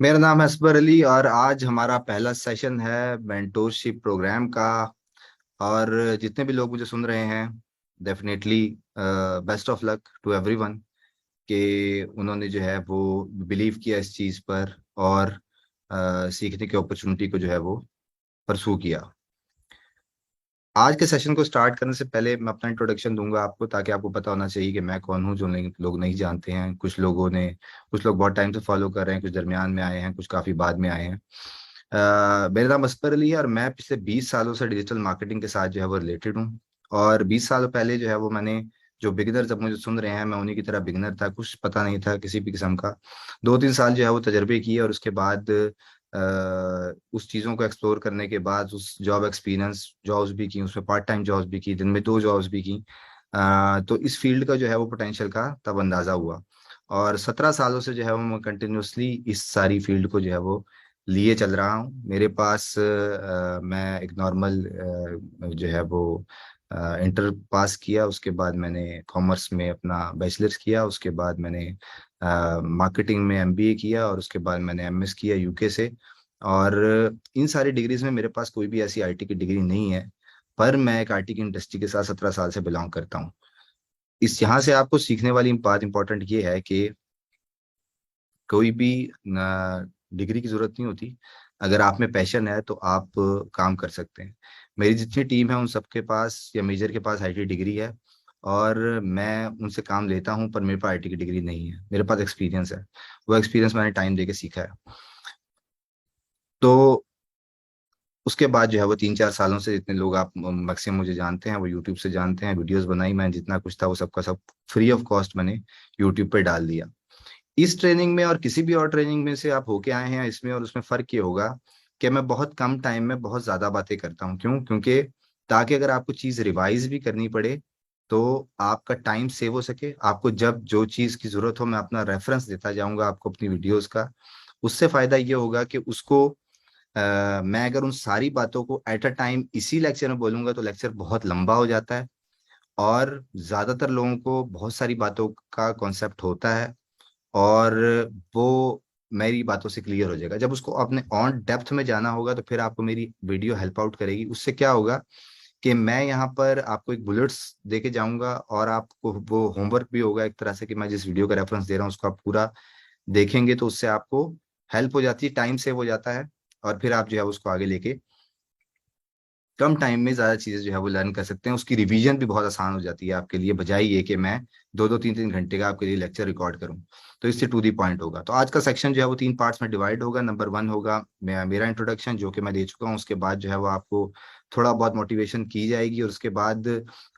मेरा नाम है असबर अली और आज हमारा पहला सेशन है मेंटोरशिप प्रोग्राम का। और जितने भी लोग मुझे सुन रहे हैं, definitely best of luck to everyone कि उन्होंने जो है वो बिलीव किया इस चीज़ पर और सीखने की अपॉर्चुनिटी को जो है वो परसू किया। आज के सेशन को स्टार्ट करने से पहले मैं अपना इंट्रोडक्शन दूंगा आपको, ताकि आपको पता होना चाहिए कि मैं कौन हूँ, जो लोग नहीं जानते हैं। कुछ लोग बहुत टाइम से फॉलो कर रहे हैं, कुछ दरमियान में आए हैं, कुछ काफ़ी बाद में आए हैं। मेरा नाम असफर अली है और मैं पिछले 20 सालों से डिजिटल मार्केटिंग के साथ जो है वो रिलेटेड हूँ। और 20 साल पहले जो है वो मैंने, जो बिगिनर जब मुझे सुन रहे हैं, मैं उन्हीं की तरह बिगिनर था, कुछ पता नहीं था किसी भी किस्म का। 2-3 साल जो है वो तजर्बे किए और उसके बाद उस चीज़ों को एक्सप्लोर करने के बाद उस जॉब एक्सपीरियंस जॉब्स भी की, उसमें पार्ट टाइम जॉब्स भी की, दिन में 2 जॉब्स भी की। तो इस फील्ड का जो है वो पोटेंशियल का तब अंदाज़ा हुआ। और 17 सालों से जो है वो मैं कंटिन्यूसली इस सारी फील्ड को जो है वो लिए चल रहा हूँ। मेरे पास मैं एक नॉर्मल जो है वो इंटर पास किया, उसके बाद मैंने कॉमर्स में अपना बैचलर्स किया, उसके बाद मैंने मार्केटिंग में एमबीए किया और उसके बाद मैंने एमएस किया यूके से। और इन सारी डिग्रीज में मेरे पास कोई भी ऐसी आईटी की डिग्री नहीं है, पर मैं एक आईटी की इंडस्ट्री के साथ 17 साल से बिलोंग करता हूँ। इस यहाँ से आपको सीखने वाली बात इंपॉर्टेंट ये है कि कोई भी डिग्री की जरूरत नहीं होती। अगर आप में पैशन है तो आप काम कर सकते हैं। मेरी जितनी टीम है उन सबके पास या मेजर के पास आईटी डिग्री है और मैं उनसे काम लेता हूं, पर मेरे पास आईटी की डिग्री नहीं है, मेरे पास एक्सपीरियंस है। वो एक्सपीरियंस मैंने टाइम देके सीखा है। तो उसके बाद जो है वो 3-4 सालों से जितने लोग आप मैक्सिमम मुझे जानते हैं वो यूट्यूब से जानते हैं। वीडियोस बनाई, मैं जितना कुछ था वो सबका सब फ्री ऑफ कॉस्ट मैंने यूट्यूब पे डाल दिया। इस ट्रेनिंग में और किसी भी और ट्रेनिंग में से आप होके आए हैं इसमें और उसमें फर्क ये होगा कि मैं बहुत कम टाइम में बहुत ज्यादा बातें करता हूँ। क्यों? क्योंकि ताकि अगर आपको चीज रिवाइज भी करनी पड़े तो आपका टाइम सेव हो सके। आपको जब जो चीज की जरूरत हो, मैं अपना रेफरेंस देता जाऊंगा आपको अपनी वीडियोस का। उससे फायदा ये होगा कि उसको मैं अगर उन सारी बातों को एट अ टाइम इसी लेक्चर में बोलूंगा तो लेक्चर बहुत लंबा हो जाता है। और ज्यादातर लोगों को बहुत सारी बातों का कॉन्सेप्ट होता है और वो मेरी बातों से क्लियर हो जाएगा। जब उसको अपने ऑन डेप्थ में जाना होगा तो फिर आपको मेरी वीडियो हेल्प आउट करेगी। उससे क्या होगा कि मैं यहाँ पर आपको एक बुलेट्स दे के जाऊंगा और आपको वो होमवर्क भी होगा एक तरह से, कि मैं जिस वीडियो का रेफरेंस दे रहा हूँ उसको आप पूरा देखेंगे तो उससे आपको हेल्प हो जाती है, टाइम सेव हो जाता है। और फिर आप जो है उसको आगे लेके कम टाइम में ज्यादा चीजें जो है वो लर्न कर सकते हैं। उसकी रिवीजन भी बहुत आसान हो जाती है आपके लिए, बजाय ये कि मैं 2-2 3-3 घंटे का आपके लिए लेक्चर रिकॉर्ड करूं। तो इससे टू दी पॉइंट होगा। तो आज का सेक्शन जो है वो 3 पार्ट्स में डिवाइड होगा। नंबर 1 होगा मेरा इंट्रोडक्शन, जो कि मैं दे चुका हूँ। उसके बाद जो है वो आपको थोड़ा बहुत मोटिवेशन की जाएगी और उसके बाद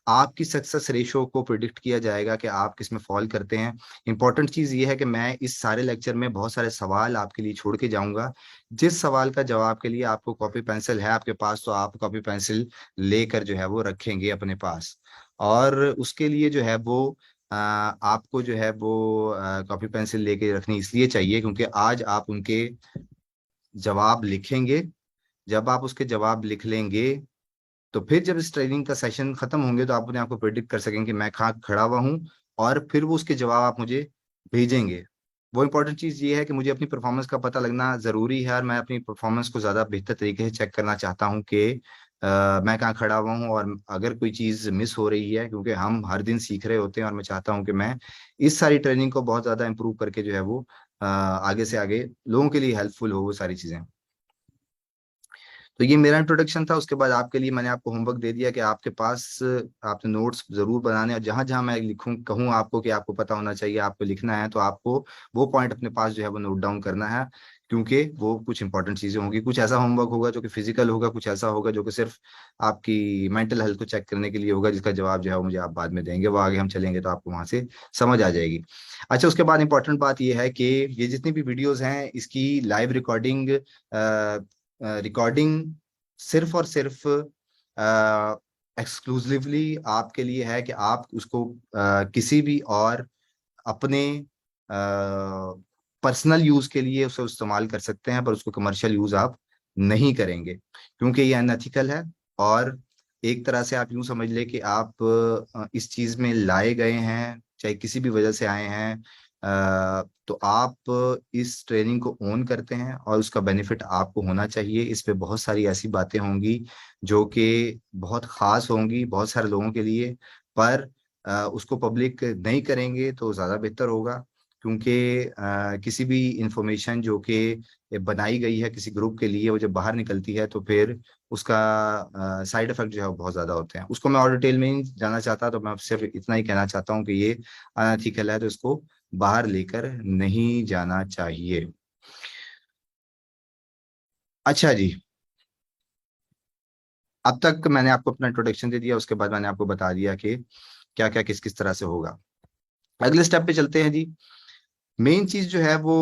आपकी सक्सेस रेशो को प्रिडिक्ट किया जाएगा कि आप किस में फॉल करते हैं। इंपॉर्टेंट चीज ये है कि मैं इस सारे लेक्चर में बहुत सारे सवाल आपके लिए छोड़ के जाऊंगा। जिस सवाल का जवाब के लिए आपको कॉपी पेंसिल है आपके पास तो आप कॉपी पेंसिल लेकर जो है वो रखेंगे अपने पास। और उसके लिए जो है वो आपको जो है वो कॉपी पेंसिल लेके रखनी इसलिए चाहिए क्योंकि आज आप उनके जवाब लिखेंगे। जब आप उसके जवाब लिख लेंगे तो फिर जब इस ट्रेनिंग का सेशन खत्म होंगे तो आप अपने आप को प्रिडिक्ट कर सकेंगे कि मैं कहाँ खड़ा हुआ हूँ। और फिर वो उसके जवाब आप मुझे भेजेंगे। वो इंपॉर्टेंट चीज ये है कि मुझे अपनी परफॉर्मेंस का पता लगना जरूरी है और मैं अपनी परफॉर्मेंस को ज्यादा बेहतर तरीके से चेक करना चाहता हूँ कि मैं कहाँ खड़ा हुआ हूँ और अगर कोई चीज मिस हो रही है, क्योंकि हम हर दिन सीख रहे होते हैं और मैं चाहता हूँ कि मैं इस सारी ट्रेनिंग को बहुत ज्यादा इंप्रूव करके जो है वो आगे से आगे लोगों के लिए हेल्पफुल हो वो सारी चीजें। तो ये मेरा इंट्रोडक्शन था। उसके बाद आपके लिए मैंने आपको होमवर्क दे दिया कि आपके पास आपने नोट्स जरूर बनाने, और जहां जहां मैं लिखूं कहूँ आपको कि आपको पता होना चाहिए आपको लिखना है, तो आपको वो पॉइंट अपने पास जो है वो नोट डाउन करना है। क्योंकि वो कुछ इंपॉर्टेंट चीजें होंगी। कुछ ऐसा होमवर्क होगा जो कि फिजिकल होगा, कुछ ऐसा होगा जो कि सिर्फ आपकी मेंटल हेल्थ को चेक करने के लिए होगा, जिसका जवाब जो है वो मुझे आप बाद में देंगे। वो आगे हम चलेंगे तो आपको वहां से समझ आ जाएगी। अच्छा, उसके बाद इंपॉर्टेंट बात ये है कि ये जितनी भी वीडियोस हैं इसकी लाइव रिकॉर्डिंग रिकॉर्डिंग सिर्फ और सिर्फ एक्सक्लूसिवली आपके लिए है कि आप उसको किसी भी और अपने पर्सनल यूज के लिए उसे इस्तेमाल कर सकते हैं, पर उसको कमर्शियल यूज आप नहीं करेंगे क्योंकि ये अनएथिकल है। और एक तरह से आप यूं समझ ले कि आप इस चीज में लाए गए हैं, चाहे किसी भी वजह से आए हैं, तो आप इस ट्रेनिंग को ओन करते हैं और उसका बेनिफिट आपको होना चाहिए। इस पे बहुत सारी ऐसी बातें होंगी जो कि बहुत खास होंगी बहुत सारे लोगों के लिए, पर उसको पब्लिक नहीं करेंगे तो ज़्यादा बेहतर होगा। क्योंकि किसी भी इंफॉर्मेशन जो कि बनाई गई है किसी ग्रुप के लिए, वो जब बाहर निकलती है तो फिर उसका साइड इफेक्ट जो है वो बहुत ज़्यादा होते हैं। उसको मैं और डिटेल में नहीं जाना चाहता, तो मैं सिर्फ इतना ही कहना चाहता हूँ कि ये अनएथिकल है, तो इसको बाहर लेकर नहीं जाना चाहिए। अच्छा जी, अब तक मैंने आपको अपना इंट्रोडक्शन दे दिया, उसके बाद मैंने आपको बता दिया कि क्या क्या किस किस तरह से होगा। अगले स्टेप पे चलते हैं जी। मेन चीज जो है वो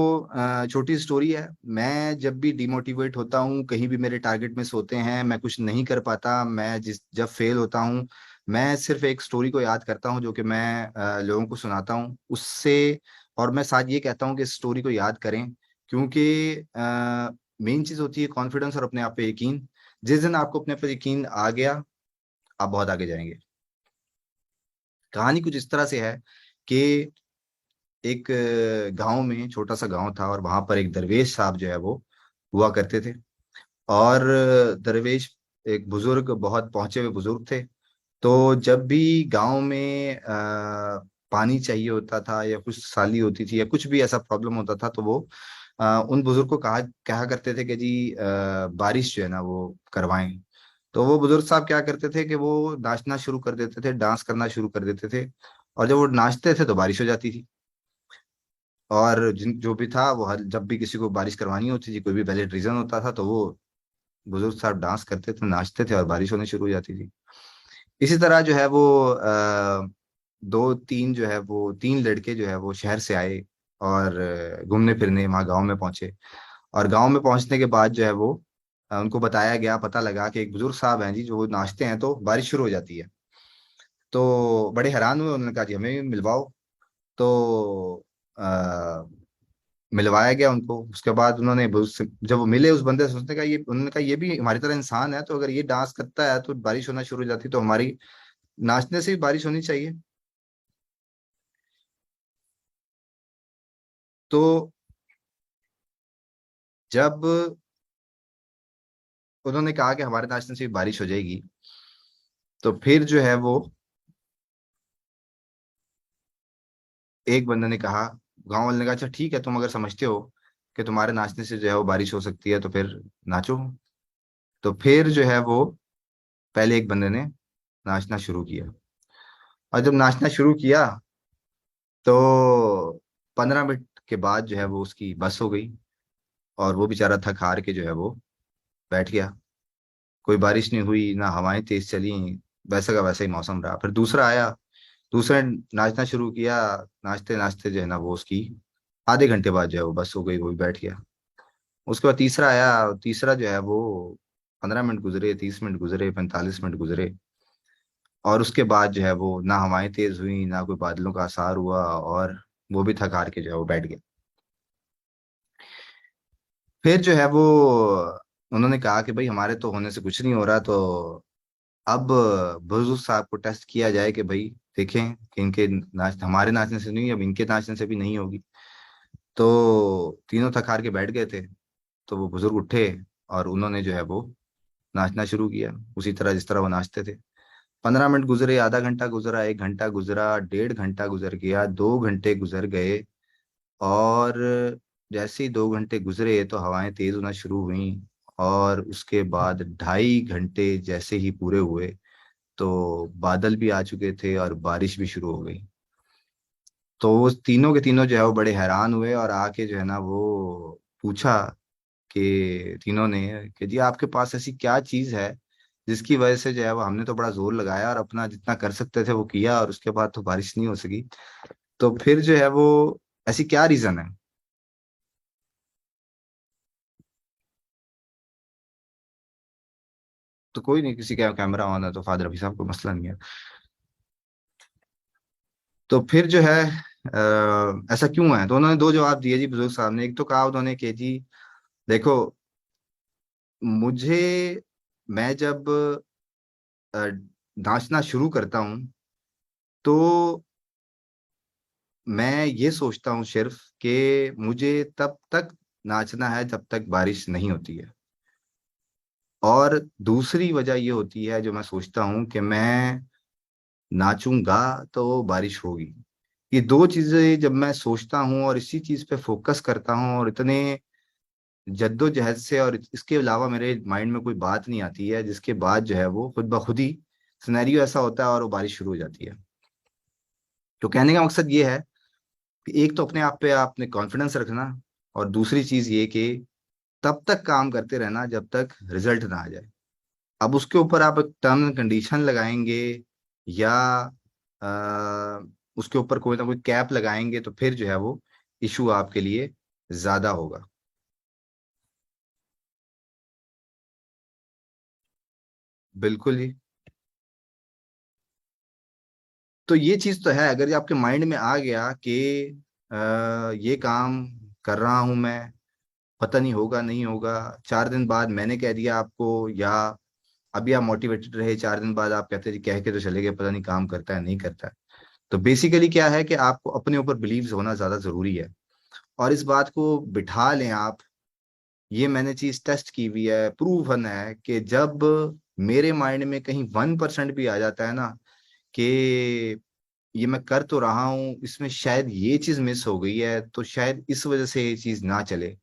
छोटी स्टोरी है। मैं जब भी डिमोटिवेट होता हूँ, कहीं भी मेरे टारगेट मिस होते हैं, मैं कुछ नहीं कर पाता, मैं जिस जब फेल होता हूँ, मैं सिर्फ एक स्टोरी को याद करता हूँ जो कि मैं लोगों को सुनाता हूँ उससे। और मैं साथ ये कहता हूँ कि इस स्टोरी को याद करें, क्योंकि मेन चीज होती है कॉन्फिडेंस और अपने आप पे यकीन। जिस दिन आपको अपने पे यकीन आ गया, आप बहुत आगे जाएंगे। कहानी कुछ इस तरह से है कि एक गांव में, छोटा सा गांव था, और वहां पर एक दरवेश साहब जो है वो हुआ करते थे। और दरवेश एक बुजुर्ग, बहुत पहुंचे हुए बुजुर्ग थे। तो जब भी गांव में पानी चाहिए होता था या कुछ साली होती थी या कुछ भी ऐसा प्रॉब्लम होता था, तो वो उन बुजुर्ग को कहा कहा करते थे कि जी बारिश जो है ना वो करवाएं। तो वो बुजुर्ग साहब क्या करते थे कि वो नाचना शुरू कर देते थे, डांस करना शुरू कर देते थे। और जब वो नाचते थे तो बारिश हो जाती थी। और जिन जो भी था वो हर जब भी किसी को बारिश करवानी होती थी, कोई भी वैलिड रीजन होता था, तो वो बुजुर्ग साहब डांस करते थे, नाचते थे और बारिश होने शुरू हो जाती थी। इसी तरह जो है वो दो तीन जो है वो तीन लड़के जो है वो शहर से आए और घूमने फिरने वहाँ गांव में पहुंचे। और गांव में पहुंचने के बाद जो है वो उनको बताया गया, पता लगा कि एक बुजुर्ग साहब हैं जी जो वो नाचते हैं तो बारिश शुरू हो जाती है। तो बड़े हैरान हुए, उन्होंने कहा जी हमें भी मिलवाओ। तो मिलवाया गया उनको। उसके बाद उन्होंने जब वो मिले उस बंदे से, उसने कहा ये, उन्होंने कहा ये भी हमारी तरह इंसान है, तो अगर ये डांस करता है तो बारिश होना शुरू हो जाती, तो हमारी नाचने से भी बारिश होनी चाहिए। तो जब उन्होंने कहा कि हमारे नाचने से भी बारिश हो जाएगी, तो फिर जो है वो एक बंदे ने कहा, गांव वाले ने कहा अच्छा ठीक है, तुम अगर समझते हो कि तुम्हारे नाचने से जो है वो बारिश हो सकती है तो फिर नाचो। तो फिर जो है वो पहले एक बंदे ने नाचना शुरू किया। और जब नाचना शुरू किया तो 15 मिनट के बाद जो है वो उसकी बस हो गई, और वो बेचारा थक हार के जो है वो बैठ गया। कोई बारिश नहीं हुई, ना हवाएं तेज चली, वैसा का वैसा ही मौसम रहा। फिर दूसरा आया, दूसरे ने नाचना शुरू किया। नाचते नाचते जो है ना वो उसकी आधे घंटे बाद जो है वो बस हो गई, वो भी बैठ गया। उसके बाद तीसरा आया, तीसरा जो है वो 15 मिनट गुजरे, 30 मिनट गुजरे, 45 मिनट गुजरे, और उसके बाद जो है वो ना हवाएं तेज हुई, ना कोई बादलों का आसार हुआ, और वो भी थक हार के जो है वो बैठ गया। फिर जो है वो उन्होंने कहा कि भाई हमारे तो होने से कुछ नहीं हो रहा, तो अब बुजुर्ग साहब को टेस्ट किया जाए कि भाई देखें कि इनके नाच हमारे नाचने से नहीं, अब इनके नाचने से भी नहीं होगी। तो तीनों थक हार के बैठ गए थे। तो वो बुजुर्ग उठे और उन्होंने जो है वो नाचना शुरू किया उसी तरह जिस तरह वो नाचते थे। 15 मिनट गुजरे, आधा घंटा गुजरा, 1 घंटा गुजरा, 1.5 घंटा गुजर गया, 2 घंटे गुजर गए। और जैसे ही 2 घंटे गुजरे तो हवाएं तेज होना शुरू हुई। और उसके बाद 2.5 घंटे जैसे ही पूरे हुए तो बादल भी आ चुके थे और बारिश भी शुरू हो गई। तो वो तीनों के तीनों जो है वो बड़े हैरान हुए और आके जो है ना वो पूछा कि तीनों ने कि जी आपके पास ऐसी क्या चीज है जिसकी वजह से जो है वो, हमने तो बड़ा जोर लगाया और अपना जितना कर सकते थे वो किया, और उसके बाद तो बारिश नहीं हो सकी। तो फिर जो है वो ऐसी क्या रीजन है। तो कोई नहीं, किसी का कैमरा ऑन है तो फादर अभी साहब को मसला नहीं है। तो फिर जो है ऐसा क्यों है, तो उन्होंने दो जवाब दिए जी बुजुर्ग साहब ने। एक तो कहा उन्होंने कि जी देखो, मुझे, मैं जब अ, नाचना शुरू करता हूँ तो मैं ये सोचता हूँ सिर्फ कि मुझे तब तक नाचना है जब तक बारिश नहीं होती है। और दूसरी वजह ये होती है जो मैं सोचता हूँ कि मैं नाचूंगा तो बारिश होगी। ये दो चीजें जब मैं सोचता हूँ और इसी चीज पे फोकस करता हूँ और इतने जद्दोजहद से, और इसके अलावा मेरे माइंड में कोई बात नहीं आती है, जिसके बाद जो है वो खुद ब खुद ही सिनेरियो ऐसा होता है और वो बारिश शुरू हो जाती है। तो कहने का मकसद ये है कि एक तो अपने आप पे आपने कॉन्फिडेंस रखना, और दूसरी चीज ये कि तब तक काम करते रहना जब तक रिजल्ट ना आ जाए। अब उसके ऊपर आप एक टर्म एंड कंडीशन लगाएंगे या उसके ऊपर कोई ना कोई कैप लगाएंगे तो फिर जो है वो इशू आपके लिए ज्यादा होगा। बिल्कुल ही। तो ये चीज तो है, अगर ये आपके माइंड में आ गया कि ये काम कर रहा हूं मैं, पता नहीं होगा नहीं होगा, 4 दिन बाद मैंने कह दिया आपको, या अभी आप मोटिवेटेड रहे, 4 दिन बाद आप कहते कह के तो चले गए, पता नहीं काम करता है नहीं करता है। तो बेसिकली क्या है कि आपको अपने ऊपर बिलीव होना ज्यादा जरूरी है, और इस बात को बिठा लें आप। ये मैंने चीज टेस्ट की हुई है, प्रूवन है कि जब मेरे माइंड में कहीं 1% भी आ जाता है ना कि ये मैं कर तो रहा हूँ, इसमें शायद ये चीज मिस हो गई है, तो शायद इस वजह से ये चीज ना चले,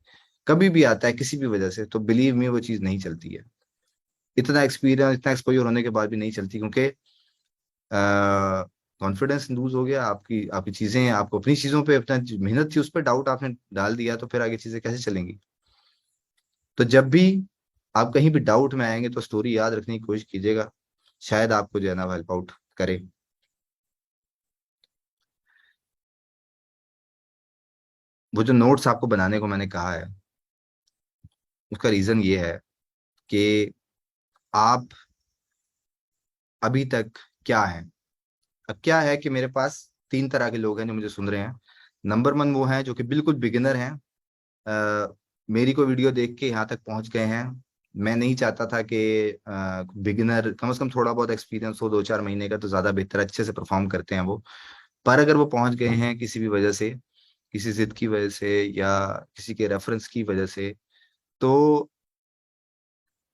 कभी भी आता है किसी भी वजह से, तो बिलीव मी वो चीज नहीं चलती है। इतना एक्सपीरियंस, इतना एक्सपोजर होने के बाद भी नहीं चलती, क्योंकि कॉन्फिडेंस लूज हो गया, आपकी आपकी चीजें, आपको अपनी चीजों पे अपना जो मेहनत थी उस पर डाउट आपने डाल दिया, तो फिर आगे चीजें कैसे चलेंगी। तो जब भी आप कहीं भी डाउट में आएंगे तो स्टोरी याद रखने की कोशिश कीजिएगा, शायद आपको जो है ना हेल्प आउट करे। वो जो नोट्स आपको बनाने को मैंने कहा है, उसका रीजन ये है कि आप अभी तक क्या हैं। अब क्या है कि मेरे पास 3 तरह के लोग हैं जो मुझे सुन रहे हैं। नंबर 1 वो हैं जो कि बिल्कुल बिगिनर हैं, मेरी को वीडियो देख के यहाँ तक पहुंच गए हैं। मैं नहीं चाहता था कि बिगिनर कम से कम थोड़ा बहुत एक्सपीरियंस हो, 2-4 महीने का तो ज्यादा बेहतर, अच्छे से परफॉर्म करते हैं वो। पर अगर वो पहुंच गए हैं किसी भी वजह से, किसी जिद की वजह से या किसी के रेफरेंस की वजह से, तो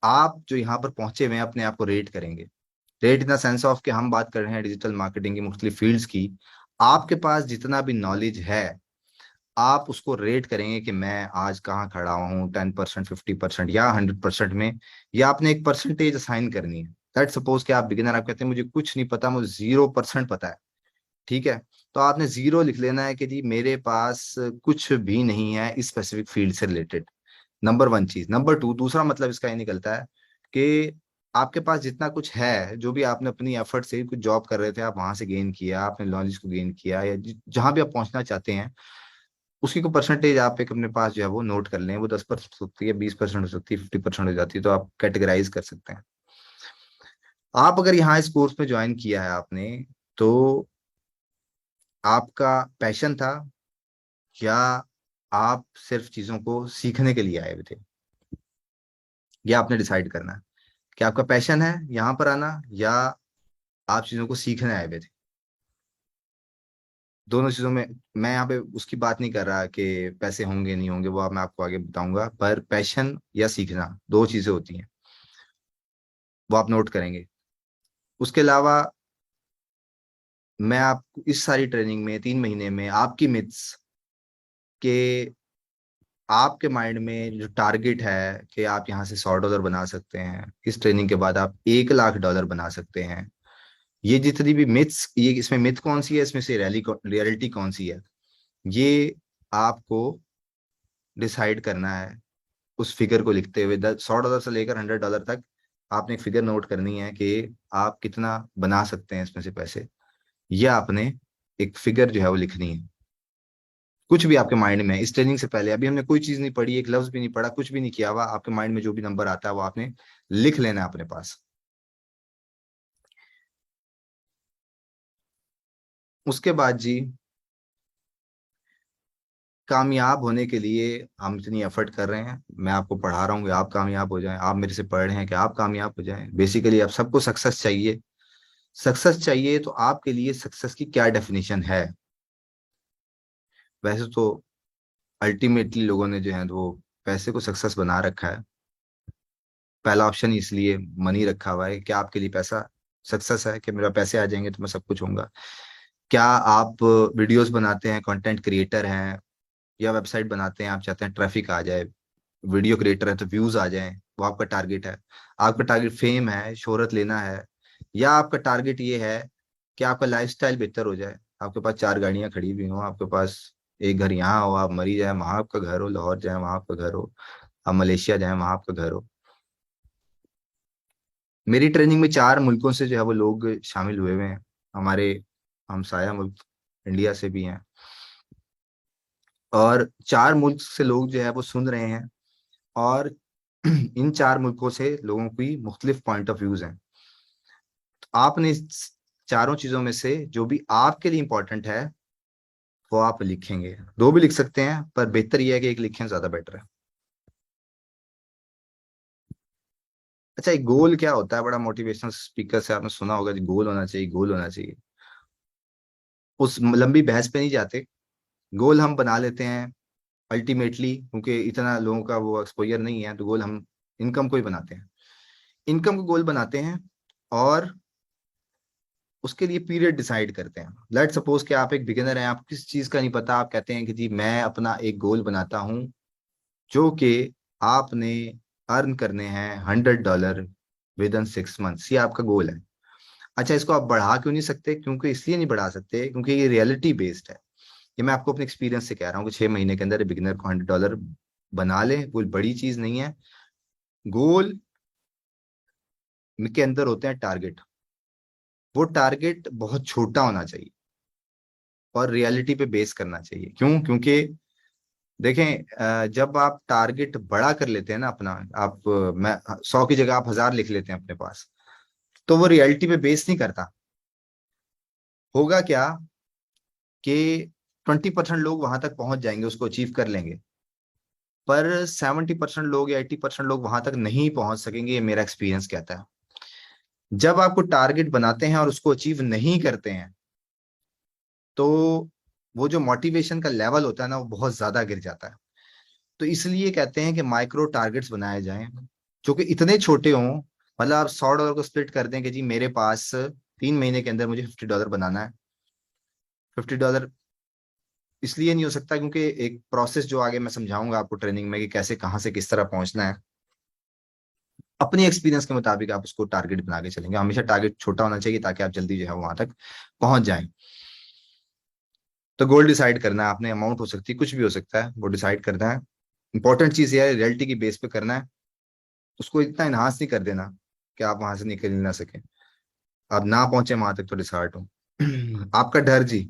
आप जो यहाँ पर पहुंचे हुए हैं अपने आप को रेट करेंगे। Rate in the sense of कि हम बात कर रहे हैं डिजिटल मार्केटिंग की मुख्तलिफ फील्ड्स की। आपके पास जितना भी नॉलेज है, आप उसको रेट करेंगे कि मैं आज कहाँ खड़ा हूँ, 10%, 50% या 100% में, या आपने एक परसेंटेज असाइन करनी है। दैट सपोज कि आप बिगिनर, आप कहते हैं मुझे कुछ नहीं पता, मुझे 0% पता है। ठीक है, तो आपने 0 लिख लेना है कि जी मेरे पास कुछ भी नहीं है इस स्पेसिफिक फील्ड से रिलेटेड। नंबर 1 चीज। नंबर 2, दूसरा मतलब इसका ये निकलता है कि आपके पास जितना कुछ है, जो भी आपने अपनी एफर्ट से कुछ जॉब कर रहे थे, आप वहां से गेन किया, आपने नॉलेज को गेन किया, या जहां भी आप पहुंचना चाहते हैं, उसकी को परसेंटेज आप एक अपने पास जो है वो नोट कर लें। वो 10% हो सकती है, 20% हो सकती है, 50% हो जाती है, तो आप कैटेगराइज कर सकते हैं। आप अगर यहाँ इस कोर्स में ज्वाइन किया है आपने, तो आपका पैशन था, या आप सिर्फ चीजों को सीखने के लिए आए हुए थे, ये आपने डिसाइड करना है कि आपका पैशन है यहाँ पर आना, या आप चीजों को सीखने आए हुए थे। दोनों चीजों में मैं यहाँ पे उसकी बात नहीं कर रहा कि पैसे होंगे नहीं होंगे, वो मैं आपको आगे बताऊंगा, पर पैशन या सीखना दो चीजें होती हैं, वो आप नोट करेंगे। उसके अलावा मैं आपको इस सारी ट्रेनिंग में 3 महीने में आपकी मिथ्स के, आपके माइंड में जो टारगेट है कि आप यहाँ से $100 बना सकते हैं, इस ट्रेनिंग के बाद आप $1 लाख बना सकते हैं, ये जितनी भी मिथ्स, ये इसमें मिथ कौन सी है, इसमें से रियलिटी कौन सी है, ये आपको डिसाइड करना है। उस फिगर को लिखते हुए $100 से लेकर $100 तक आपने एक फिगर नोट करनी है कि आप कितना बना सकते हैं इसमें से पैसे। यह आपने एक फिगर जो है वो लिखनी है। कुछ भी आपके माइंड में है, इस ट्रेनिंग से पहले अभी हमने कोई चीज नहीं पढ़ी, एक लफ्ज भी नहीं पढ़ा, कुछ भी नहीं किया हुआ, आपके माइंड में जो भी नंबर आता है वो आपने लिख लेना है अपने पास। उसके बाद जी, कामयाब होने के लिए हम इतनी एफर्ट कर रहे हैं, मैं आपको पढ़ा रहा हूँ कि आप कामयाब हो जाएं, आप मेरे से पढ़ रहे हैं कि आप कामयाब हो जाएं। बेसिकली आप सबको सक्सेस चाहिए। सक्सेस चाहिए तो आपके लिए सक्सेस की क्या डेफिनेशन है, वैसे तो अल्टीमेटली लोगों ने जो है वो पैसे को सक्सेस बना रखा है। पहला ऑप्शन इसलिए मनी रखा हुआ है कि आपके लिए पैसा सक्सेस है, कि मेरा पैसे आ जाएंगे तो मैं सब कुछ होऊंगा। क्या आप वीडियोस बनाते हैं, कंटेंट क्रिएटर हैं, या वेबसाइट बनाते हैं, आप चाहते हैं ट्रैफिक आ जाए, वीडियो क्रिएटर है तो व्यूज आ जाएं, वो आपका टारगेट है। आपका टारगेट फेम है, शोहरत लेना है, या आपका टारगेट ये है कि आपका लाइफस्टाइल बेहतर हो जाए, आपके पास 4 गाड़ियां खड़ी हुई हो, आपके पास एक घर यहाँ हो, आप मरी जाए वहां आपका घर हो, लाहौर जाए वहां आपका घर हो, आप मलेशिया जाए वहां आपका घर हो। मेरी ट्रेनिंग में 4 मुल्कों से जो है वो लोग शामिल हुए हुए हैं। हमारे हमसाया मुल्क इंडिया से भी हैं, और 4 मुल्क से लोग जो है वो सुन रहे हैं। और इन 4 मुल्कों से लोगों की मुख्तलिफ पॉइंट ऑफ व्यूज हैं। तो आपने इस चारों चीजों में से जो भी आपके लिए इंपॉर्टेंट है वो आप लिखेंगे। 2 भी लिख सकते हैं, पर बेहतर यह है कि एक लिखें, ज्यादा बेटर है। अच्छा, एक गोल क्या होता है? बड़ा मोटिवेशनल स्पीकर से आपने सुना होगा कि गोल होना चाहिए, गोल होना चाहिए। उस लंबी बहस पे नहीं जाते। गोल हम बना लेते हैं अल्टीमेटली, क्योंकि इतना लोगों का वो एक्सपोजर नहीं है, तो गोल हम इनकम को ही बनाते हैं। इनकम को गोल बनाते हैं, और उसके लिए पीरियड डिसाइड करते हैं। लेट सपोज कि आप एक बिगिनर हैं, आप किस चीज का नहीं पता, आप कहते हैं कि जी मैं अपना एक गोल बनाता हूँ जो कि आपने अर्न करने हैं $100 विद इन 6 मंथ्स। ये आपका गोल है। अच्छा, इसको आप बढ़ा क्यों नहीं सकते? क्योंकि इसलिए नहीं बढ़ा सकते क्योंकि ये रियलिटी बेस्ड है। ये मैं आपको अपने एक्सपीरियंस से कह रहा हूँ कि 6 महीने के अंदर बिगिनर को $100 बना ले, कोई बड़ी चीज नहीं है। गोल के अंदर होते हैं टारगेट। वो टारगेट बहुत छोटा होना चाहिए और रियलिटी पे बेस करना चाहिए। क्यों? क्योंकि देखें, जब आप टारगेट बड़ा कर लेते हैं ना अपना, आप मैं 100 की जगह आप 1000 लिख लेते हैं अपने पास, तो वो रियलिटी पे बेस नहीं करता। होगा क्या कि 20% लोग वहां तक पहुंच जाएंगे, उसको अचीव कर लेंगे, पर 70% लोग या 80% लोग वहां तक नहीं पहुंच सकेंगे। ये मेरा एक्सपीरियंस कहता है। जब आपको टारगेट बनाते हैं और उसको अचीव नहीं करते हैं, तो वो जो मोटिवेशन का लेवल होता है ना, वो बहुत ज्यादा गिर जाता है। तो इसलिए कहते हैं कि माइक्रो टारगेट्स बनाए जाएं, जो कि इतने छोटे हों। मतलब आप $100 को स्प्लिट कर दें कि जी मेरे पास 3 महीने के अंदर मुझे $50 बनाना है। $50 इसलिए नहीं हो सकता क्योंकि एक प्रोसेस जो आगे मैं समझाऊंगा आपको ट्रेनिंग में कि कैसे कहाँ से किस तरह पहुंचना है। अपने एक्सपीरियंस के मुताबिक आप उसको टारगेट बना के चलेंगे। हमेशा टारगेट छोटा होना चाहिए ताकि आप जल्दी जो है वहां तक पहुंच जाएं। तो गोल डिसाइड करना है आपने, अमाउंट हो सकती है, कुछ भी हो सकता है, वो डिसाइड करना है। इंपॉर्टेंट चीज ये है, रियलिटी की बेस पे करना है। उसको इतना इनहांस नहीं कर देना कि आप वहां से निकल ही ना सके, आप ना पहुंचे वहां तक तो डिसहार्ट हो। आपका डर जी,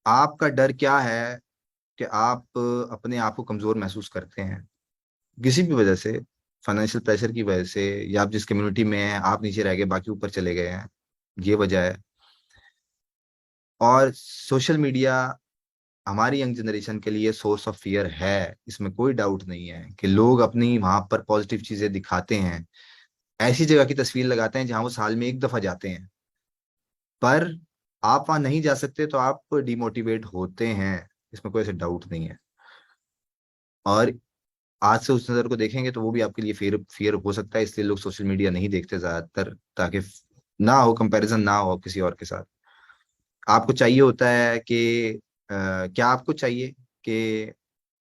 आपका डर क्या है कि आप अपने आप को कमजोर महसूस करते हैं किसी भी वजह से, फाइनेंशियल प्रेशर की वजह से, या आप जिस कम्युनिटी में हैं आप नीचे रह गए बाकी ऊपर चले गए हैं, ये वजह है। और सोशल मीडिया हमारी यंग जनरेशन के लिए सोर्स ऑफ फियर है, इसमें कोई डाउट नहीं है कि लोग अपनी वहां पर पॉजिटिव चीजें दिखाते हैं, ऐसी जगह की तस्वीर लगाते हैं जहां वो साल में एक दफा जाते हैं। पर आप वहां नहीं जा सकते तो आप डिमोटिवेट होते हैं, इसमें कोई ऐसे डाउट नहीं है। और आज से उस नजर को देखेंगे तो वो भी आपके लिए फियर फियर हो सकता है, इसलिए लोग सोशल मीडिया नहीं देखते ज्यादातर, ताकि ना हो कंपैरिजन, ना हो किसी और के साथ। आपको चाहिए होता है कि क्या आपको चाहिए कि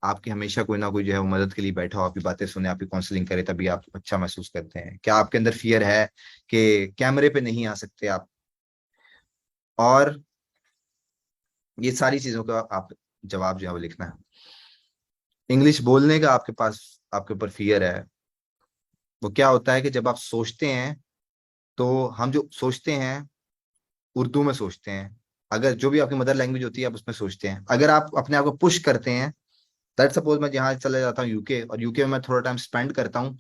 आपकी हमेशा कोई ना कोई जो है वो मदद के लिए बैठा हो, आपकी बातें सुने, आपकी काउंसलिंग करे, तभी आप अच्छा महसूस करते हैं? क्या आपके अंदर फियर है कि कैमरे पे नहीं आ सकते आप? और ये सारी चीजों का आप जवाब जो है वो लिखना है। इंग्लिश बोलने का आपके पास, आपके ऊपर फियर है। वो क्या होता है कि जब आप सोचते हैं, तो हम जो सोचते हैं उर्दू में सोचते हैं। अगर जो भी आपकी मदर लैंग्वेज होती है आप उसमें सोचते हैं। अगर आप अपने आप को पुश करते हैं, दैट सपोज मैं यहाँ चले जाता हूँ यूके, और यूके में मैं थोड़ा टाइम स्पेंड करता हूँ,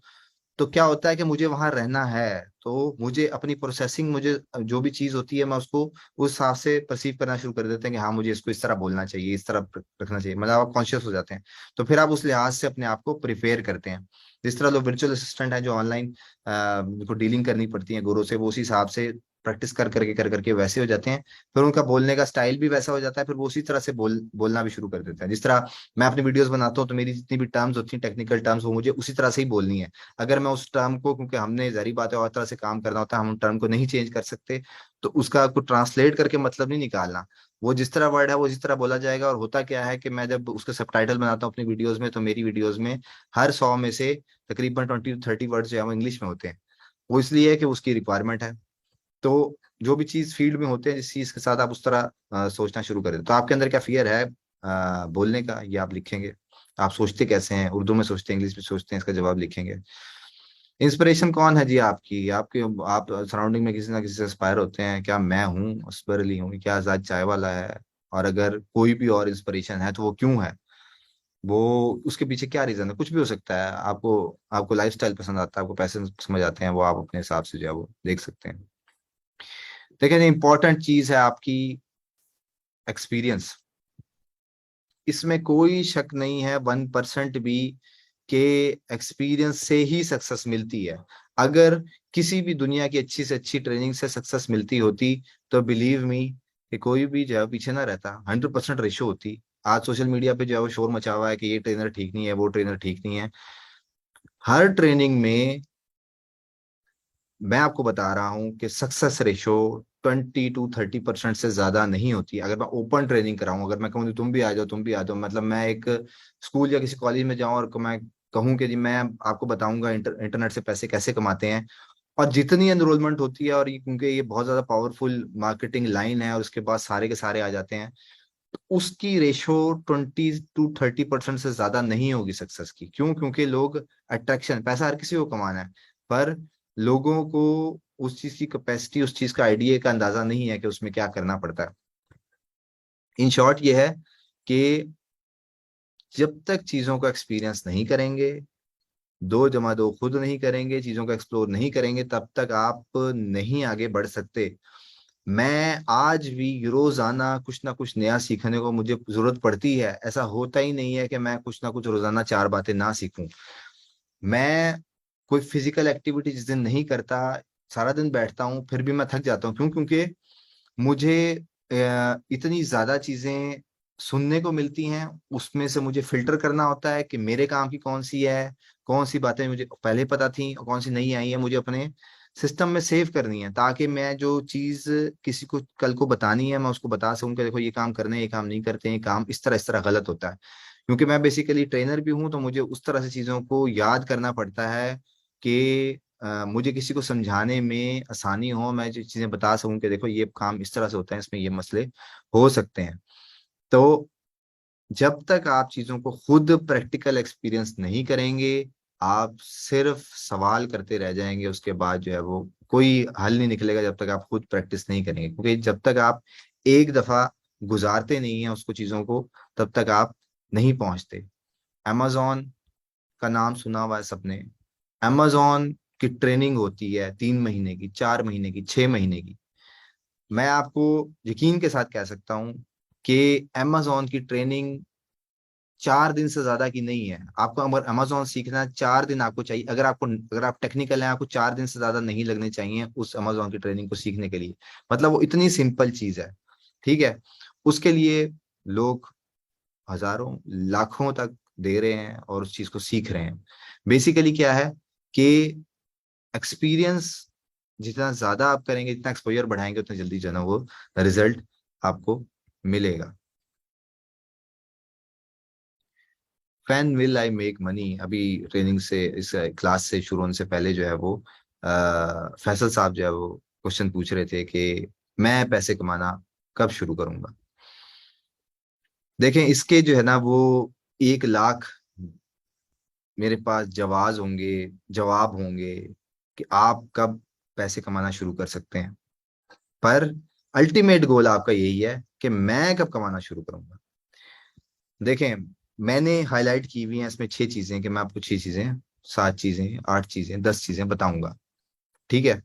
तो क्या होता है कि मुझे वहां रहना है, तो मुझे अपनी प्रोसेसिंग, मुझे जो भी चीज होती है मैं उसको उस हिसाब से परसीव करना शुरू कर देते हैं कि हाँ मुझे इसको इस तरह बोलना चाहिए, इस तरह रखना चाहिए। मतलब आप कॉन्शियस हो जाते हैं, तो फिर आप उस लिहाज से अपने आप को प्रिपेयर करते हैं। जिस तरह लोग वर्चुअल असिस्टेंट है जो ऑनलाइन को डीलिंग करनी पड़ती है गुरु से, वो उसी हिसाब से प्रैक्टिस कर करके वैसे हो जाते हैं। फिर उनका बोलने का स्टाइल भी वैसा हो जाता है, फिर वो उसी तरह से बोलना भी शुरू कर देते हैं। जिस तरह मैं अपनी वीडियोस बनाता हूँ तो मेरी जितनी भी टर्म्स होती हैं, टेक्निकल टर्म्स, वो मुझे उसी तरह से ही बोलनी है। अगर मैं उस टर्म को, क्योंकि हमने जारी बात है और तरह से काम करना होता है, हम टर्म को नहीं चेंज कर सकते, तो उसका को ट्रांसलेट करके मतलब नहीं निकालना। वो जिस तरह वर्ड है वो जिस तरह बोला जाएगा। और होता क्या है कि मैं जब उसके सबटाइटल बनाता हूँ अपनी वीडियोस में, तो मेरी वीडियोस में हर 100 में से तकरीबन 20 to 30 वर्ड जो है वो इंग्लिश में होते हैं। वो इसलिए है कि उसकी रिक्वायरमेंट है। तो जो भी चीज फील्ड में होते हैं, जिस चीज के साथ आप उस तरह सोचना शुरू करें। तो आपके अंदर क्या फियर है बोलने का, ये आप लिखेंगे। आप सोचते कैसे हैं, उर्दू में सोचते हैं, इंग्लिश में सोचते हैं, इसका जवाब लिखेंगे। इंस्पिरेशन कौन है जी आपकी, आपके आप सराउंडिंग में किसी ना किसी से इंस्पायर होते हैं क्या? मैं हूँ, असबर अली हूँ, क्या आजाद चाय वाला है? और अगर कोई भी और इंस्पिरेशन है तो वो क्यों है? वो उसके पीछे क्या रीजन है? कुछ भी हो सकता है। आपको आपको लाइफस्टाइल पसंद आता है, आपको पैसे समझ आते हैं, वो आप अपने हिसाब से जो है वो देख सकते हैं। देखिए, इंपॉर्टेंट चीज है आपकी एक्सपीरियंस। इसमें कोई शक नहीं है 1% भी के एक्सपीरियंस से ही सक्सेस मिलती है। अगर किसी भी दुनिया की अच्छी से अच्छी ट्रेनिंग से सक्सेस मिलती होती, तो बिलीव मी कि कोई भी जो है पीछे ना रहता, 100% रेशो होती। आज सोशल मीडिया पे जो है वो शोर मचा हुआ है कि ये ट्रेनर ठीक नहीं है, वो ट्रेनर ठीक नहीं है। हर ट्रेनिंग में मैं आपको बता रहा हूं कि सक्सेस रेशो 20 to 30% से ज्यादा नहीं होती। अगर मैं ओपन ट्रेनिंग कराऊं, अगर मैं कहूँ तुम भी आ जाओ, तुम भी आ जाओ, मतलब मैं एक स्कूल या किसी कॉलेज में जाऊं और मैं कहूं कि जी मैं आपको बताऊंगा इंटरनेट से पैसे कैसे कमाते हैं, और जितनी एनरोलमेंट होती है, और ये क्योंकि ये बहुत ज्यादा पावरफुल मार्केटिंग लाइन है, और उसके बाद सारे के सारे आ जाते हैं, तो उसकी रेशो 20 to 30% से ज्यादा नहीं होगी सक्सेस की। क्यों? क्योंकि लोग अट्रैक्शन, पैसा हर किसी को कमाना है, पर लोगों को उस चीज की कैपेसिटी, उस चीज का आइडिया का अंदाजा नहीं है कि उसमें क्या करना पड़ता है। इन शॉर्ट ये है कि जब तक चीजों का एक्सपीरियंस नहीं करेंगे, 2 + 2 खुद नहीं करेंगे, चीजों को एक्सप्लोर नहीं करेंगे, तब तक आप नहीं आगे बढ़ सकते। मैं आज भी रोजाना कुछ ना कुछ नया सीखने को मुझे जरूरत पड़ती है। ऐसा होता ही नहीं है कि मैं कुछ ना कुछ रोजाना 4 बातें ना सीखूं। मैं कोई फिजिकल एक्टिविटी जिस दिन नहीं करता, सारा दिन बैठता हूँ, फिर भी मैं थक जाता हूँ। क्यों? क्योंकि मुझे इतनी ज्यादा चीजें सुनने को मिलती हैं, उसमें से मुझे फिल्टर करना होता है कि मेरे काम की कौन सी है, कौन सी बातें मुझे पहले पता थी और कौन सी नई आई है, मुझे अपने सिस्टम में सेव करनी है, ताकि मैं जो चीज किसी को कल को बतानी है, मैं उसको बता सकूं कि देखो ये काम करने हैं, ये काम नहीं करते हैं, ये काम इस तरह गलत होता है। क्योंकि मैं बेसिकली ट्रेनर भी हूं, तो मुझे उस तरह से चीजों को याद करना पड़ता है कि मुझे किसी को समझाने में आसानी हो, मैं जो चीजें बता सकूं कि देखो ये काम इस तरह से होता है, इसमें ये मसले हो सकते हैं। तो जब तक आप चीजों को खुद प्रैक्टिकल एक्सपीरियंस नहीं करेंगे, आप सिर्फ सवाल करते रह जाएंगे। उसके बाद जो है वो कोई हल नहीं निकलेगा जब तक आप खुद प्रैक्टिस नहीं करेंगे। क्योंकि जब तक आप एक दफा गुजारते नहीं हैं उसको, चीजों को, तब तक आप नहीं पहुंचते। amazon का नाम सुना हुआ है सबने। amazon की ट्रेनिंग होती है 3 महीने की, 4 महीने की, 6 महीने की। मैं आपको यकीन के साथ कह सकता हूं कि amazon की ट्रेनिंग 4 दिन से ज्यादा की नहीं है। आपको अगर अमेजोन सीखना है, 4 दिन आपको चाहिए। अगर आप टेक्निकल हैं, आपको 4 दिन से ज्यादा नहीं लगने चाहिए उस अमेजोन की ट्रेनिंग को सीखने के लिए। मतलब वो इतनी सिंपल चीज है। ठीक है? उसके लिए लोग हजारों, लाखों तक दे रहे हैं और उस चीज को सीख रहे हैं। बेसिकली क्या है कि एक्सपीरियंस जितना ज्यादा आप करेंगे, जितना एक्सपोजर बढ़ाएंगे, उतना जल्दी जो है ना वो रिजल्ट आपको मिलेगा। Fan will I make money, अभी ट्रेनिंग से, इस क्लास से शुरू होने से पहले जो है वो फैसल साहब जो है वो क्वेश्चन पूछ रहे थे कि मैं पैसे कमाना कब शुरू करूंगा। देखें, इसके जो है ना वो 1 लाख मेरे पास जवाब होंगे कि आप कब पैसे कमाना शुरू कर सकते हैं। पर अल्टीमेट गोल आपका यही है कि मैं कब कमाना शुरू करूंगा। देखें, मैंने हाईलाइट की हुई है इसमें 6 चीजें, कि मैं आपको 6 चीजें, 7 चीजें, 8 चीजें, 10 चीजें बताऊंगा। ठीक है?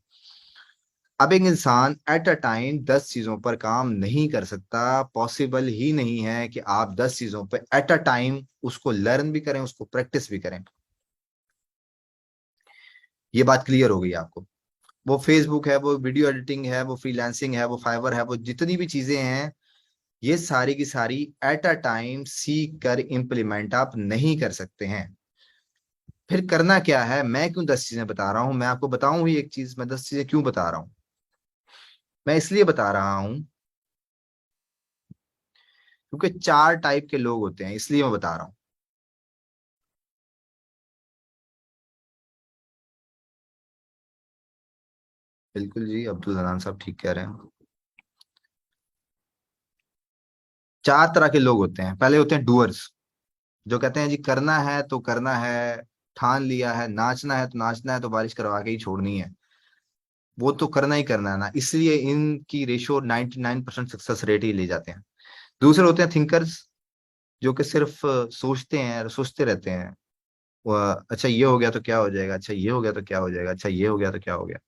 अब एक इंसान एट अ टाइम 10 चीजों पर काम नहीं कर सकता। पॉसिबल ही नहीं है कि आप 10 चीजों पर एट अ टाइम उसको लर्न भी करें, उसको प्रैक्टिस भी करें। ये बात क्लियर हो गई आपको? वो फेसबुक है, वो वीडियो एडिटिंग है, वो फ्रीलांसिंग है, वो फाइवर है, वो जितनी भी चीजें हैं, ये सारी की सारी एट अ टाइम सीख कर इम्प्लीमेंट आप नहीं कर सकते हैं। फिर करना क्या है, मैं क्यों 10 चीजें बता रहा हूं, मैं आपको बताऊं ही एक चीज, मैं 10 चीजें क्यों बता रहा हूं। मैं इसलिए बता रहा हूं क्योंकि 4 टाइप के लोग होते हैं, इसलिए मैं बता रहा हूं। बिल्कुल जी, अब्दुल हनान साहब ठीक कह रहे हैं। 4 तरह के लोग होते हैं। पहले होते हैं डूअर्स, जो कहते हैं जी करना है तो करना है, ठान लिया है, नाचना है तो नाचना है, तो बारिश करवा के ही छोड़नी है, वो तो करना ही करना है ना, इसलिए इनकी रेशो 99% सक्सेस रेट ही ले जाते हैं। दूसरे होते हैं थिंकर्स, जो कि सिर्फ सोचते हैं, सोचते रहते हैं। अच्छा ये हो गया तो क्या हो जाएगा, अच्छा ये हो गया तो क्या हो जाएगा, अच्छा ये हो गया तो क्या हो गया।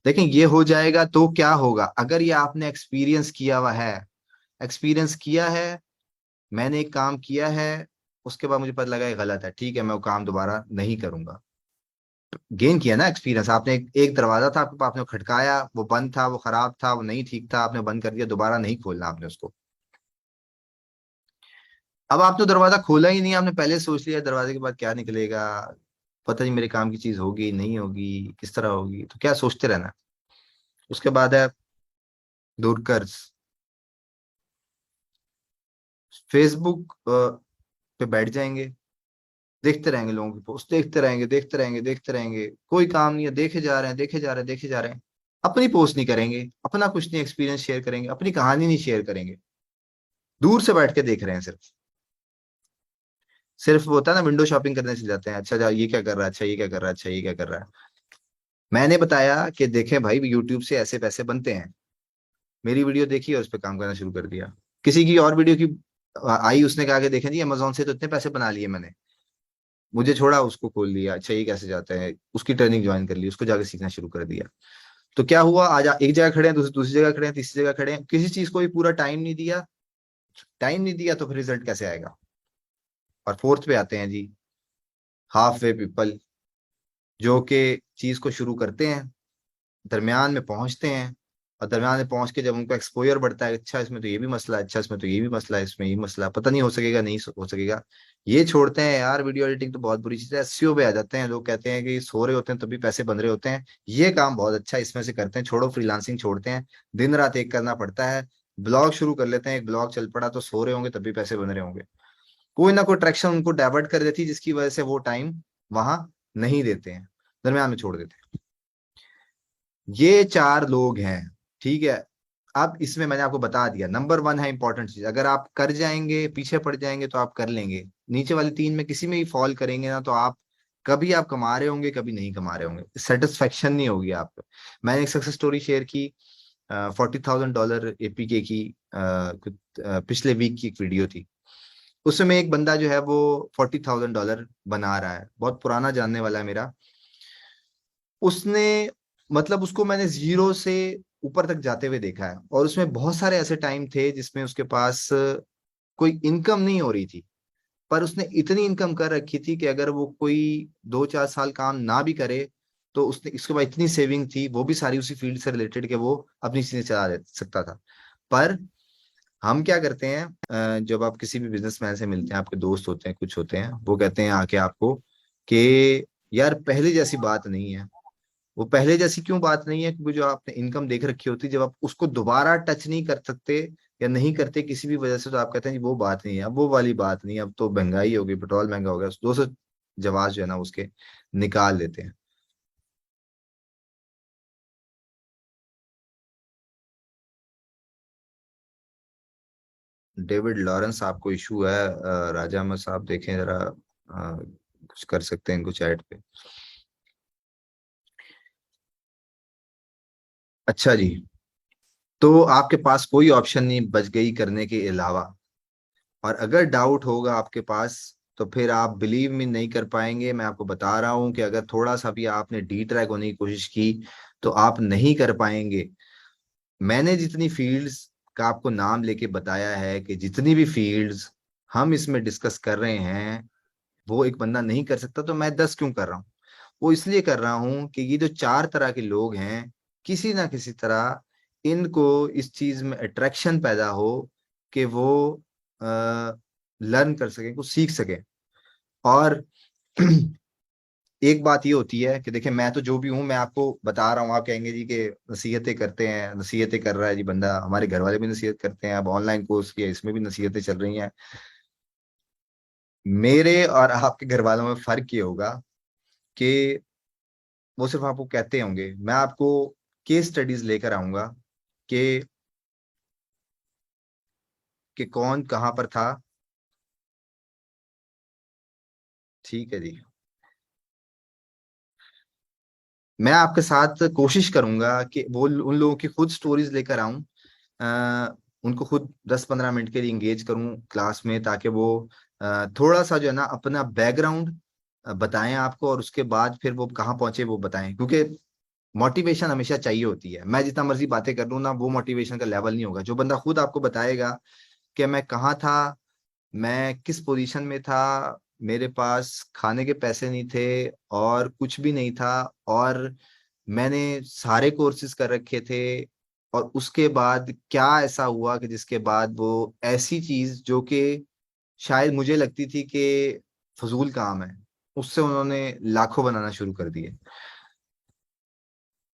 लेकिन ये हो जाएगा तो क्या होगा, अगर ये आपने एक्सपीरियंस किया हुआ है, एक्सपीरियंस किया है, मैंने एक काम किया है, उसके बाद मुझे पता लगा ये गलत है, ठीक है, मैं वो काम दोबारा नहीं करूंगा। गेन किया ना एक्सपीरियंस आपने। एक दरवाजा था आपके पास, आपने खटकाया, वो बंद था, वो खराब था, वो नहीं ठीक था, आपने बंद कर दिया, दोबारा नहीं खोलना आपने उसको। अब आप तो दरवाजा खोला ही नहीं, आपने पहले सोच लिया दरवाजे के बाद क्या निकलेगा, पता नहीं मेरे काम की चीज होगी नहीं होगी, किस तरह होगी, तो क्या सोचते रहना। उसके बाद है दूरकर्स, फेसबुक पे बैठ जाएंगे, देखते रहेंगे लोगों की पोस्ट, देखते रहेंगे, देखते रहेंगे, देखते रहेंगे, कोई काम नहीं है, देखे जा रहे हैं, देखे जा रहे हैं, देखे जा रहे हैं, अपनी पोस्ट नहीं करेंगे, अपना कुछ नहीं एक्सपीरियंस शेयर करेंगे, अपनी कहानी नहीं शेयर करेंगे, दूर से बैठ के देख रहे हैं सिर्फ। सिर्फ वो होता है ना, विंडो शॉपिंग करने चले जाते हैं, अच्छा ये क्या कर रहा है, अच्छा ये क्या कर रहा है, अच्छा ये क्या कर रहा है। मैंने बताया कि देखें भाई, यूट्यूब से ऐसे पैसे बनते हैं। मेरी वीडियो देखी और उस पर काम करना शुरू कर दिया। किसी की और वीडियो की आई, उसने कहा कि देखें जी अमेजोन से तो इतने पैसे बना लिए मैंने, मुझे छोड़ा, उसको खोल लिया, अच्छा ये कैसे जाता है, उसकी ट्रेनिंग ज्वाइन कर ली, उसको जाके सीखना शुरू कर दिया। तो क्या हुआ, आज एक जगह खड़े हैं, दूसरी जगह खड़े हैं, तीसरी जगह खड़े हैं, किसी चीज को भी पूरा टाइम नहीं दिया। टाइम नहीं दिया तो फिर रिजल्ट कैसे आएगा। और फोर्थ पे आते हैं जी, हाफ वे पीपल, जो कि चीज को शुरू करते हैं, दरमियान में पहुंचते हैं, और दरमियान में पहुंच के जब उनको एक्सपोजर बढ़ता है, अच्छा इसमें तो ये भी मसला है, अच्छा इसमें तो ये भी मसला है, इसमें ये मसला है, पता नहीं हो सकेगा, नहीं हो सकेगा, ये छोड़ते हैं, यार वीडियो एडिटिंग तो बहुत बुरी चीज है, एसईओ पे आ जाते हैं। लोग कहते हैं कि सो रहे होते हैं तभी पैसे बन रहे होते हैं, ये काम बहुत अच्छा है, इसमें से करते हैं, छोड़ो, फ्रीलांसिंग छोड़ते हैं, दिन रात एक करना पड़ता है। ब्लॉग शुरू कर लेते हैं, एक ब्लॉग चल पड़ा तो सो रहे होंगे तभी पैसे बन रहे होंगे। कोई ना कोई ट्रैक्शन उनको डाइवर्ट कर देती है, जिसकी वजह से वो टाइम वहां नहीं देते हैं, दरमियान में छोड़ देते हैं। ये 4 लोग हैं, ठीक है। अब इसमें मैंने आपको बता दिया, नंबर 1 है इंपॉर्टेंट चीज, अगर आप कर जाएंगे, पीछे पड़ जाएंगे तो आप कर लेंगे, नीचे वाले 3 में किसी में ही फॉल करेंगे ना, तो आप कभी आप कमा रहे होंगे, कभी नहीं कमा रहे होंगे, सेटिस्फेक्शन नहीं होगी आपको। मैंने एक सक्सेस स्टोरी शेयर की, $40,000 एपीके की, पिछले वीक की एक वीडियो थी। उसमें एक बंदा जो है वो $40,000 बना रहा है, बहुत पुराना जानने वाला है मेरा। उसने, मतलब उसको मैंने जीरो से ऊपर तक जाते हुए देखा है, और उसमें बहुत सारे ऐसे टाइम थे जिसमें उसके पास कोई इनकम नहीं हो रही थी, पर उसने इतनी इनकम कर रखी थी कि अगर वो कोई 2-4 साल काम ना भी करे, तो उसने इसके बाद इतनी सेविंग थी, वो भी सारी उसी फील्ड से रिलेटेड, कि वो अपनी चीजें चला सकता था। पर हम क्या करते हैं, जब आप किसी भी बिजनेसमैन से मिलते हैं, आपके दोस्त होते हैं, कुछ होते हैं, वो कहते हैं आके आपको कि यार पहले जैसी बात नहीं है। वो पहले जैसी क्यों बात नहीं है, क्योंकि जो आपने इनकम देख रखी होती है, जब आप उसको दोबारा टच नहीं कर सकते या नहीं करते किसी भी वजह से, तो आप कहते हैं जी वो बात नहीं है, अब वो वाली बात नहीं है, अब तो महंगाई हो गई, पेट्रोल महंगा हो गया, 200 जवाब जो है ना उसके निकाल देते हैं। डेविड लॉरेंस, आपको इशू है, राजा अहमद साहब देखें जरा, कुछ कर सकते हैं कुछ ऐड पे। अच्छा जी, तो आपके पास कोई ऑप्शन नहीं बच गई करने के अलावा, और अगर डाउट होगा आपके पास, तो फिर आप बिलीव में नहीं कर पाएंगे। मैं आपको बता रहा हूं कि अगर थोड़ा सा भी आपने डी ट्रैक होने की कोशिश की, तो आप नहीं कर पाएंगे। मैंने जितनी फील्ड्स का आपको नाम लेके बताया है, कि जितनी भी फील्ड्स हम इसमें डिस्कस कर रहे हैं, वो एक बंदा नहीं कर सकता, तो मैं 10 क्यों कर रहा हूँ। वो इसलिए कर रहा हूँ कि ये जो 4 तरह के लोग हैं, किसी ना किसी तरह इनको इस चीज में अट्रैक्शन पैदा हो कि वो लर्न कर सकें, कुछ सीख सकें। और एक बात ये होती है कि देखिए, मैं तो जो भी हूँ मैं आपको बता रहा हूँ, आप कहेंगे जी कि नसीहतें करते हैं, नसीहतें कर रहा है जी बंदा, हमारे घर वाले भी नसीहत करते हैं, अब ऑनलाइन कोर्स किया इसमें भी नसीहतें चल रही हैं। मेरे और आपके घर वालों में फर्क ये होगा कि वो सिर्फ आपको कहते होंगे, मैं आपको केस स्टडीज लेकर आऊंगा कि कौन कहाँ पर था। ठीक है जी, मैं आपके साथ कोशिश करूंगा कि वो उन लोगों की खुद स्टोरीज लेकर आऊं, उनको खुद 10-15 मिनट के लिए इंगेज करूं क्लास में, ताकि वो थोड़ा सा जो है ना अपना बैकग्राउंड बताएं आपको, और उसके बाद फिर वो कहाँ पहुंचे वो बताएं। क्योंकि मोटिवेशन हमेशा चाहिए होती है, मैं जितना मर्जी बातें कर लूं ना, वो मोटिवेशन का लेवल नहीं होगा। जो बंदा खुद आपको बताएगा कि मैं कहाँ था, मैं किस पोजीशन में था, मेरे पास खाने के पैसे नहीं थे और कुछ भी नहीं था, और मैंने सारे कोर्सेज कर रखे थे, और उसके बाद क्या ऐसा हुआ कि जिसके बाद वो ऐसी चीज जो कि शायद मुझे लगती थी कि फजूल काम है, उससे उन्होंने लाखों बनाना शुरू कर दिए।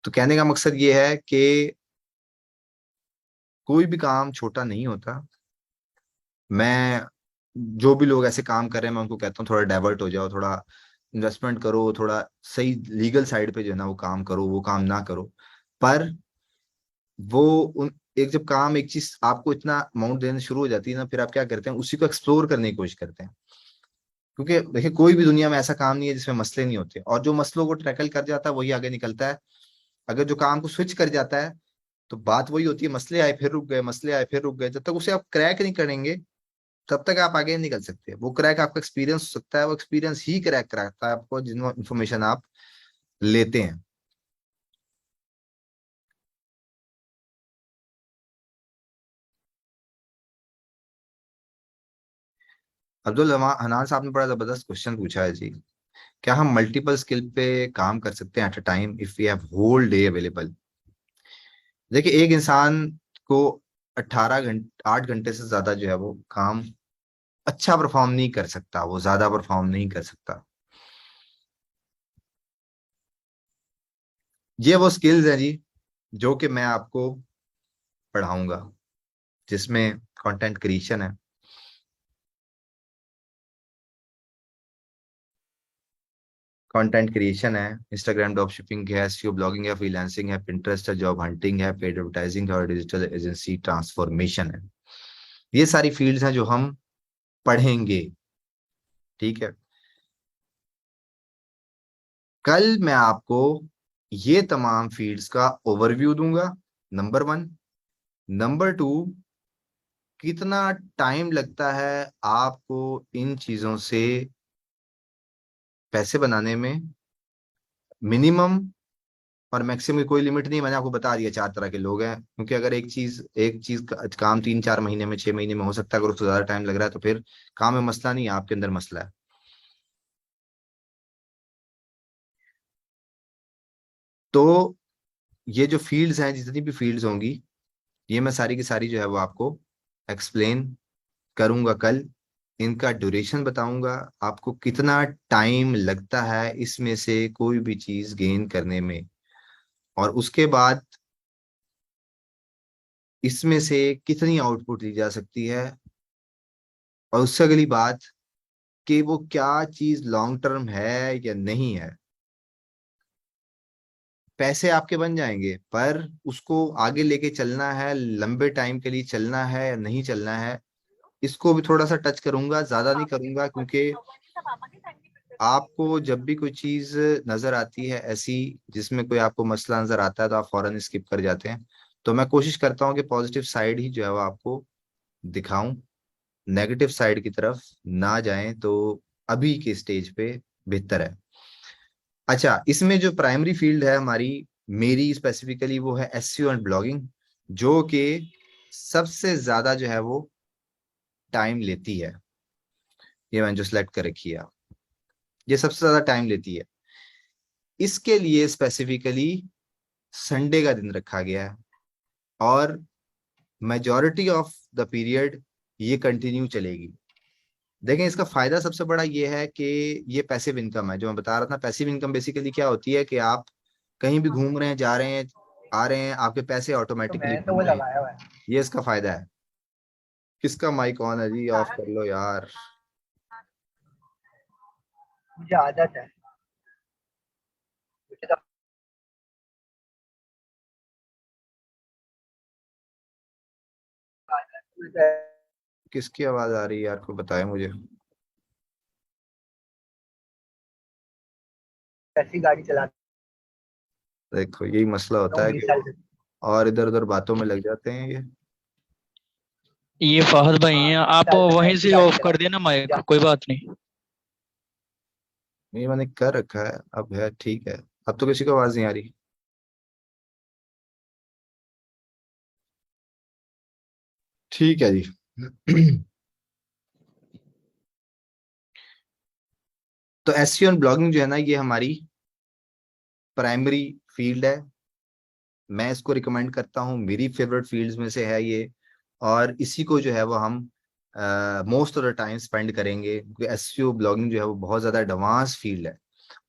तो कहने का मकसद ये है कि कोई भी काम छोटा नहीं होता। मैं जो भी लोग ऐसे काम कर रहे हैं मैं उनको कहता हूँ थोड़ा डाइवर्ट हो जाओ, थोड़ा इन्वेस्टमेंट करो, थोड़ा सही लीगल साइड पे जो है ना वो काम करो, वो काम ना करो। पर वो उन एक जब काम एक चीज आपको इतना अमाउंट देने शुरू हो जाती है ना, फिर आप क्या करते हैं, उसी को एक्सप्लोर करने की कोशिश करते हैं। क्योंकि देखिए, कोई भी दुनिया में ऐसा काम नहीं है जिसमें मसले नहीं होते, और जो मसलों को टैकल कर जाता है वही आगे निकलता है। अगर जो काम को स्विच कर जाता है तो बात वही होती है, मसले आए फिर रुक गए, मसले आए फिर रुक गए, जब तक उसे आप क्रैक नहीं करेंगे तब तक आप आगे नहीं निकल सकते। वो क्रैक आपका एक्सपीरियंस हो सकता है, वो एक्सपीरियंस ही क्रैक कराता है आपको, जिन इन्फॉर्मेशन आप लेते हैं। अब्दुल हनान साहब ने बड़ा जबरदस्त क्वेश्चन पूछा है जी। क्या हम मल्टीपल स्किल पे काम कर सकते हैं at a time if we have whole day available? देखिए, एक इंसान को 18 घंटे 8 घंटे से ज्यादा जो है वो काम अच्छा परफॉर्म नहीं कर सकता, वो ज्यादा परफॉर्म नहीं कर सकता। ये वो स्किल्स हैं जी जो कि मैं आपको पढ़ाऊंगा, जिसमें कंटेंट क्रिएशन है, कंटेंट क्रिएशन है, इंस्टाग्राम ड्रॉप शिपिंग है, एसईओ ब्लॉगिंग है, फ्रीलांसिंग है, पिंटरेस्ट है, जॉब हंटिंग है, पेड एडवर्टाइजिंग है, और डिजिटल एजेंसी ट्रांसफॉर्मेशन है। ये सारी फील्ड्स हैं जो हम पढ़ेंगे। ठीक है, कल मैं आपको ये तमाम फील्ड्स का ओवरव्यू दूंगा, नंबर 1। नंबर 2, कितना टाइम लगता है आपको इन चीजों से पैसे बनाने में, मिनिमम और मैक्सिमम की कोई लिमिट नहीं। मैंने आपको बता दिया 4 तरह के लोग हैं, क्योंकि अगर एक चीज का काम 3-4 महीने में, 6 महीने में हो सकता है, अगर उसको ज्यादा टाइम लग रहा है तो फिर काम में मसला नहीं है, आपके अंदर मसला है। तो ये जो फील्ड्स हैं, जितनी भी फील्ड्स होंगी, ये मैं सारी की सारी जो है वो आपको एक्सप्लेन करूंगा कल। इनका ड्यूरेशन बताऊंगा, आपको कितना टाइम लगता है इसमें से कोई भी चीज गेन करने में, और उसके बाद इसमें से कितनी आउटपुट ली जा सकती है, और उससे अगली बात कि वो क्या चीज लॉन्ग टर्म है या नहीं है। पैसे आपके बन जाएंगे, पर उसको आगे लेके चलना है, लंबे टाइम के लिए चलना है या नहीं चलना है, इसको भी थोड़ा सा टच करूंगा, ज्यादा नहीं करूंगा। क्योंकि आपको जब भी कोई चीज नजर आती है ऐसी जिसमें कोई आपको मसला नजर आता है तो आप फौरन स्किप कर जाते हैं। तो मैं कोशिश करता हूँ कि पॉजिटिव साइड ही जो है वो आपको दिखाऊं, नेगेटिव साइड की तरफ ना जाएं तो अभी के स्टेज पे बेहतर है। अच्छा, इसमें जो प्राइमरी फील्ड है हमारी, मेरी स्पेसिफिकली, वो है एसईओ एंड ब्लॉगिंग, जो कि सबसे ज्यादा जो है वो टाइम लेती है। ये मैंने जो सिलेक्ट कर रखी है, ये सबसे ज्यादा टाइम लेती है। इसके लिए स्पेसिफिकली संडे का दिन रखा गया है और मेजॉरिटी ऑफ द पीरियड ये कंटिन्यू चलेगी। देखें, इसका फायदा सबसे बड़ा ये है कि ये पैसिव इनकम है, जो मैं बता रहा था। पैसिव इनकम बेसिकली क्या होती है कि आप कहीं भी घूम रहे हैं, जा रहे हैं, आ रहे हैं, आपके पैसे तो ऑटोमेटिकली मैंने तो घूम वो रहे हैं। लगाया हुआ है। ये इसका फायदा है। किसका माइक ऑन है जी? ऑफ कर लो यार। मुझे आदत है, मुझे तो आदत है। मुझे किसकी आवाज आ रही है यार, को बताए मुझे। ऐसी गाड़ी चलाता देखो, यही मसला होता हूँ है 20 कि साल से। और इधर उधर बातों में लग जाते हैं ये। ये फहद भाई हाँ, हैं, 20 आप साल से मैं वहीं ऐसी से गाड़ी ऑफ कर चलाता देना माइक, हूँ। कोई बात नहीं। नहीं, मैंने कर रखा है, अब है ठीक है। अब तो किसी को आवाज नहीं आ रही। ठीक है जी। तो एसईओ एंड ब्लॉगिंग जो है ना, ये हमारी प्राइमरी फील्ड है। मैं इसको रिकमेंड करता हूँ, मेरी फेवरेट फील्ड्स में से है ये। और इसी को जो है वो हम most of the time spend करेंगे, क्योंकि एसईओ ब्लॉगिंग जो है वो बहुत ज़्यादा एडवांस फील्ड है।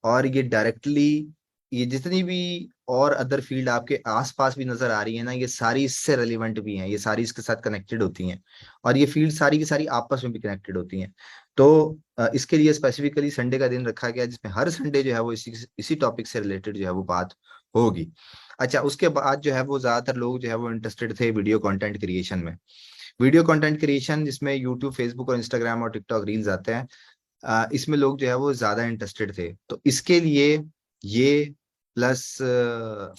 और ये डायरेक्टली, ये जितनी भी और अदर फील्ड आपके आसपास भी नजर आ रही है ना, ये सारी इससे रेलिवेंट भी हैं, ये सारी इसके साथ कनेक्टेड होती हैं। और ये फील्ड सारी की सारी आपस में भी कनेक्टेड होती हैं। तो इसके लिए स्पेसिफिकली संडे का दिन रखा गया, जिसमें हर संडे जो है वो इसी टॉपिक से रिलेटेड जो है वो बात होगी। अच्छा, उसके बाद जो है वो ज्यादातर लोग जो है वो इंटरेस्टेड थे वीडियो कंटेंट क्रिएशन में। वीडियो कंटेंट क्रिएशन जिसमें यूट्यूब, फेसबुक और इंस्टाग्राम और टिकटॉक रील्स आते हैं, इसमें लोग जो है वो ज्यादा इंटरेस्टेड थे। तो इसके लिए ये plus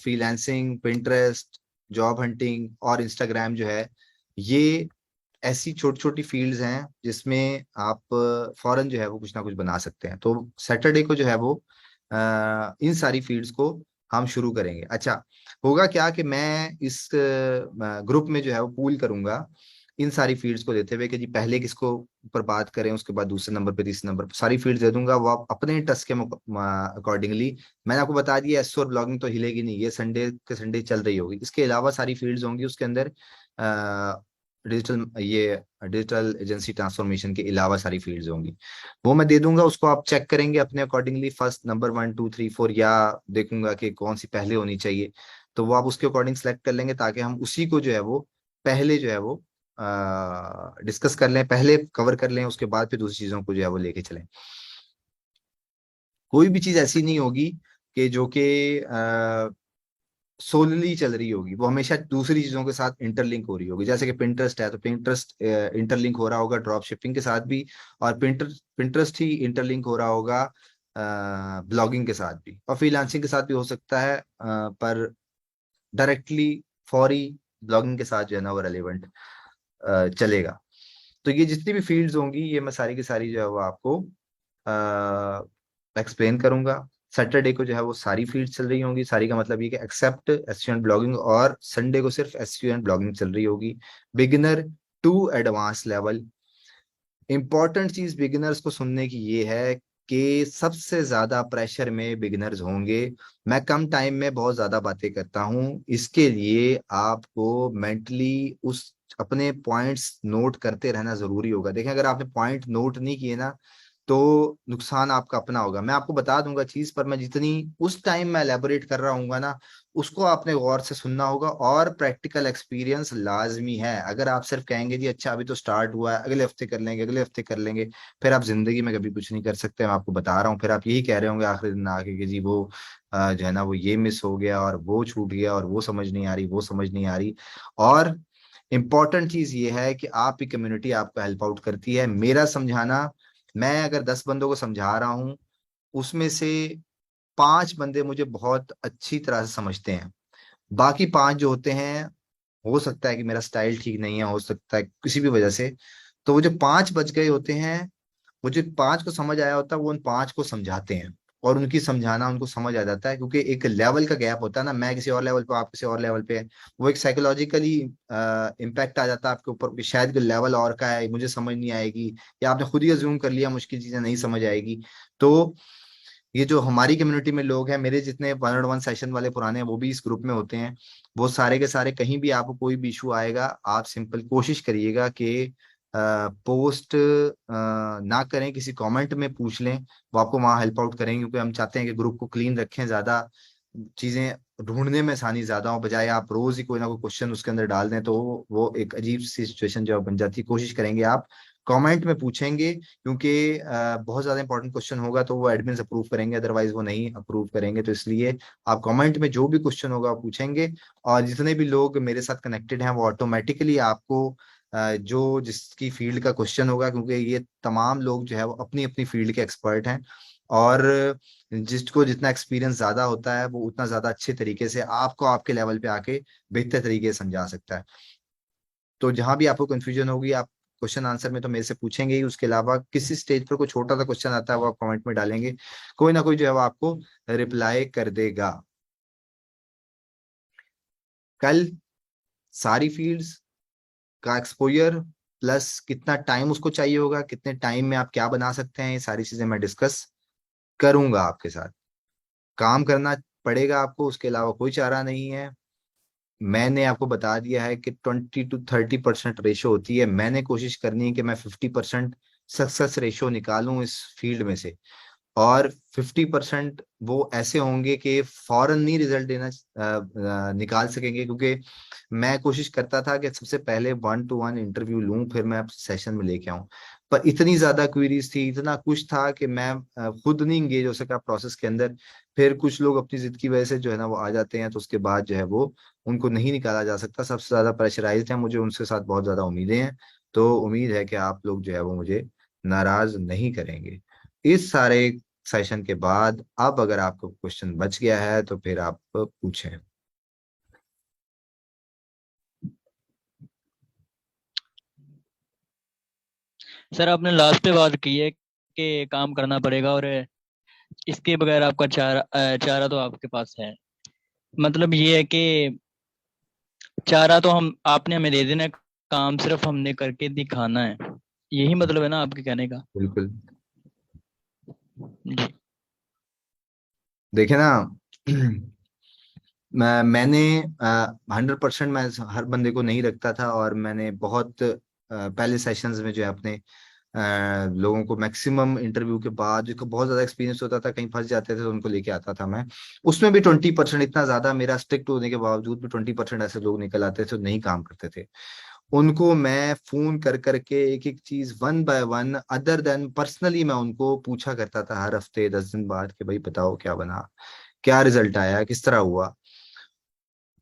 freelancing, Pinterest, job hunting और इंस्टाग्राम जो है, ये ऐसी छोटी छोटी फील्ड्स हैं जिसमें आप फौरन जो है वो कुछ ना कुछ बना सकते हैं। तो सैटरडे को जो है वो इन सारी फील्ड्स को हम शुरू करेंगे। अच्छा, होगा क्या कि मैं इस ग्रुप में जो है वो पूल करूंगा इन सारी फील्ड्स को देते हुए कि जी पहले किसको ऊपर बात करें, उसके बाद दूसरे नंबर पे, तीसरे नंबर पे सारी फील्ड्स दे दूंगा। वो आप अपने इंटरेस्ट के अकॉर्डिंगली। मैंने आपको बता दिया, एसईओ और ब्लॉगिंग तो हिलेगी नहीं, ये संडे के संडे चल रही होगी। इसके अलावा सारी फील्ड्स होंगी उसके अंदर। डिजिटल एजेंसी ट्रांसफॉर्मेशन के अलावा सारी फील्ड्स होंगी, वो मैं दे दूंगा। उसको आप चेक करेंगे अपने अकॉर्डिंगली, फर्स्ट नंबर 1 2 3 4, या देखूंगा कि कौन सी पहले होनी चाहिए। तो वो आप उसके अकॉर्डिंग सेलेक्ट कर लेंगे, ताकि हम उसी को जो है वो पहले जो है वो डिस्कस कर लें, पहले कवर कर लें, उसके बाद फिर दूसरी चीजों को जो है वो लेके चलें। कोई भी चीज ऐसी नहीं होगी कि जो कि सोलली चल रही होगी, वो हमेशा दूसरी चीजों के साथ इंटरलिंक हो रही होगी। जैसे कि पिंटरेस्ट है, तो पिंटरेस्ट इंटरलिंक हो रहा होगा ड्रॉप शिपिंग के साथ भी, और पिंटरेस्ट ही इंटरलिंक हो रहा होगा ब्लॉगिंग के साथ भी, और फ्रीलांसिंग के साथ भी हो सकता है, पर डायरेक्टली फौरी ब्लॉगिंग के साथ जो है ना वो रेलिवेंट चलेगा। तो ये जितनी भी फील्ड्स होंगी, ये मैं सारी की सारी जो है वो आपको एक्सप्लेन करूंगा। सैटरडे को जो है वो सारी फील्ड चल रही होंगी, सारी का मतलब ये कि एक्सेप्ट एसईओ एंड ब्लॉगिंग, और संडे को सिर्फ एसईओ एंड ब्लॉगिंग चल रही होगी। Beginner to advance level. Important चीज बिगिनर्स को सुनने की ये है कि सबसे ज्यादा प्रेशर में बिगिनर्स होंगे। मैं कम टाइम में बहुत ज्यादा बातें करता हूँ, इसके लिए आपको मेंटली उस अपने पॉइंट्स नोट करते रहना जरूरी होगा। देखें, अगर आपने पॉइंट नोट नहीं किए ना, तो नुकसान आपका अपना होगा। मैं आपको बता दूंगा चीज, पर मैं जितनी उस टाइम में एलेबोरेट कर रहा हूँ ना, उसको आपने गौर से सुनना होगा। और प्रैक्टिकल एक्सपीरियंस लाजमी है। अगर आप सिर्फ कहेंगे जी अच्छा अभी तो स्टार्ट हुआ है, अगले हफ्ते कर लेंगे, अगले हफ्ते कर लेंगे, फिर आप जिंदगी में कभी कुछ नहीं कर सकते। मैं आपको बता रहा हूँ, फिर आप यही कह रहे होंगे आखिरी दिन आके कि जी वो जो है ना वो ये मिस हो गया, और वो छूट गया, और वो समझ नहीं आ रही, वो समझ नहीं आ रही। और इम्पॉर्टेंट चीज ये है कि आपकी कम्युनिटी आपको हेल्प आउट करती है। मेरा समझाना, मैं अगर 10 बंदों को समझा रहा हूँ, उसमें से 5 बंदे मुझे बहुत अच्छी तरह से समझते हैं। बाकी 5 जो होते हैं, हो सकता है कि मेरा स्टाइल ठीक नहीं है, हो सकता है किसी भी वजह से, तो वो जो 5 बच गए होते हैं, वो जो 5 को समझ आया होता है, वो उन 5 को समझाते हैं। और उनकी समझाना उनको समझ आ जाता है, क्योंकि एक लेवल का गैप होता है ना, मैं किसी और लेवल पे, आप किसी और लेवल पे है। वो एक साइकोलॉजिकली इम्पैक्ट आ जाता है आपके ऊपर कि शायद कोई लेवल और का है, मुझे समझ नहीं आएगी, या आपने खुद ही अज्यूम कर लिया मुश्किल चीजें नहीं समझ आएगी। तो ये जो हमारी कम्युनिटी में लोग हैं, मेरे जितने 1-on-1 सेशन वाले पुराने हैं वो भी इस ग्रुप में होते हैं। वो सारे के सारे, कहीं भी आपको कोई भी इशू आएगा, आप सिंपल कोशिश करिएगा कि पोस्ट ना करें, किसी कमेंट में पूछ लें, वो आपको वहाँ हेल्प आउट करेंगे, क्योंकि हम चाहते हैं कि ग्रुप को क्लीन रखें, ज्यादा चीजें ढूंढने में आसानी ज्यादा हो, बजाय आप रोज ही कोई ना कोई क्वेश्चन उसके अंदर डाल दें तो वो एक अजीब सी सिचुएशन जो बन जाती है। कोशिश करेंगे आप कमेंट में पूछेंगे, क्योंकि बहुत ज्यादा इंपॉर्टेंट क्वेश्चन होगा तो वो एडमिन अप्रूव करेंगे, अदरवाइज वो नहीं अप्रूव करेंगे। तो इसलिए आप कमेंट में जो भी क्वेश्चन होगा आप पूछेंगे, और जितने भी लोग मेरे साथ कनेक्टेड हैं वो ऑटोमेटिकली आपको जो जिसकी फील्ड का क्वेश्चन होगा, क्योंकि ये तमाम लोग जो है वो अपनी अपनी फील्ड के एक्सपर्ट हैं, और जिसको जितना एक्सपीरियंस ज्यादा होता है वो उतना ज्यादा अच्छे तरीके से आपको आपके लेवल पे आके बेहतर तरीके से समझा सकता है। तो जहां भी आपको कंफ्यूजन होगी, आप क्वेश्चन आंसर में तो मेरे से पूछेंगे ही, उसके अलावा किसी स्टेज पर कोई छोटा सा क्वेश्चन आता है वो आप कमेंट में डालेंगे, कोई ना कोई जो है वो आपको रिप्लाई कर देगा। कल सारी फील्ड्स का एक्सपोजर प्लस कितना टाइम उसको चाहिए होगा, कितने टाइम में आप क्या बना सकते हैं, ये सारी चीजें मैं डिस्कस करूंगा आपके साथ। काम करना पड़ेगा आपको, उसके अलावा कोई चारा नहीं है। मैंने आपको बता दिया है कि 20 to 30% रेशो होती है, मैंने कोशिश करनी है कि मैं 50% सक्सेस रेशो निकालूं इस फील्ड में से, और 50% वो ऐसे होंगे कि फौरन नहीं रिजल्ट देना निकाल सकेंगे, क्योंकि मैं कोशिश करता था कि सबसे पहले 1-to-1 इंटरव्यू लूं, फिर मैं सेशन में लेके आऊं। पर इतनी ज्यादा क्वेरीज थी, इतना कुछ था कि मैं खुद नहीं इंगेज हो सका प्रोसेस के अंदर। फिर कुछ लोग अपनी जिद की वजह से जो है ना वो आ जाते हैं, तो उसके बाद जो है वो उनको नहीं निकाला जा सकता। सबसे ज्यादा प्रेशराइज्ड है, मुझे उनके साथ बहुत ज्यादा उम्मीदें हैं। तो उम्मीद है कि आप लोग जो है वो मुझे नाराज नहीं करेंगे। इस सारे सेशन के बाद अब अगर आपको क्वेश्चन बच गया है तो फिर आप पूछें। सर आपने लास्ट पे बात की है कि काम करना पड़ेगा, और इसके बगैर आपका चारा तो आपके पास है। मतलब ये है कि चारा तो हम आपने हमें दे देना है, काम सिर्फ हमने करके दिखाना है। यही मतलब है ना आपके कहने का? बिल्कुल। जी। देखे ना, मैंने 100% मैं हर बंदे को नहीं रखता था, और मैंने बहुत पहले सेशंस में जो है अपने लोगों को मैक्सिमम इंटरव्यू के बाद, जिसको बहुत ज्यादा एक्सपीरियंस होता था, कहीं फंस जाते थे तो उनको लेके आता था मैं। उसमें भी 20%, इतना ज्यादा मेरा स्ट्रिक्ट होने के बावजूद भी 20% ऐसे लोग निकल आते थे जो नहीं काम करते थे। उनको मैं फोन कर करके एक एक चीज 1 by 1, अदर देन पर्सनली मैं उनको पूछा करता था हर हफ्ते 10 दिन बाद कि भाई बताओ क्या बना, क्या रिजल्ट आया, किस तरह हुआ।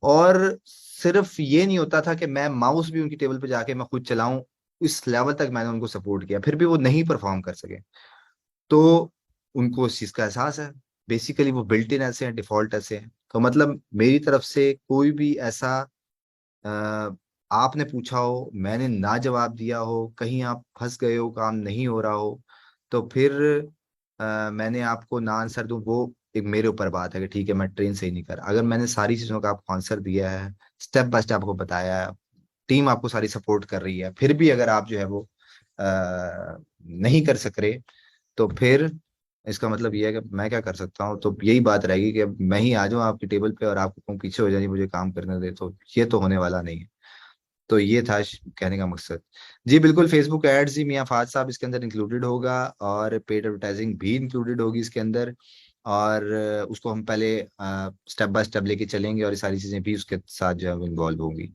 और सिर्फ ये नहीं होता था कि मैं माउस भी उनकी टेबल पे जाके मैं खुद चलाऊं, इस लेवल तक मैंने उनको सपोर्ट किया, फिर भी वो नहीं परफॉर्म कर सके। तो उनको उस चीज का एहसास है। बेसिकली वो बिल्ट इन ऐसे हैं, डिफॉल्ट ऐसे हैं। तो मतलब मेरी तरफ से कोई भी ऐसा अ, आपने पूछा हो, मैंने ना जवाब दिया हो, कहीं आप फंस गए हो, काम नहीं हो रहा हो, तो फिर मैंने आपको ना आंसर दूं, वो एक मेरे ऊपर बात है कि ठीक है मैं ट्रेन सही नहीं कर। अगर मैंने सारी चीजों का आपको आंसर दिया है, स्टेप बाय स्टेप आपको बताया है, टीम आपको सारी सपोर्ट कर रही है, फिर भी अगर आप जो है वो नहीं कर सक रहे, तो फिर इसका मतलब ये है कि मैं क्या कर सकता हूँ। तो यही बात रहेगी कि मैं ही आ जाऊँ आपकी टेबल पे और आपको कहूं पीछे हो जाइए, मुझे काम करने दे, तो ये तो होने वाला नहीं है। तो ये था कहने का मकसद। जी बिल्कुल, फेसबुक एड्स ही मियां फाज साहब इसके अंदर इंक्लूडेड होगा, और पेड एडवर्टाइजिंग भी इंक्लूडेड होगी इसके अंदर। और उसको हम पहले स्टेप बाय स्टेप लेके चलेंगे, और ये सारी चीजें भी उसके साथ जो है इन्वॉल्व होंगी।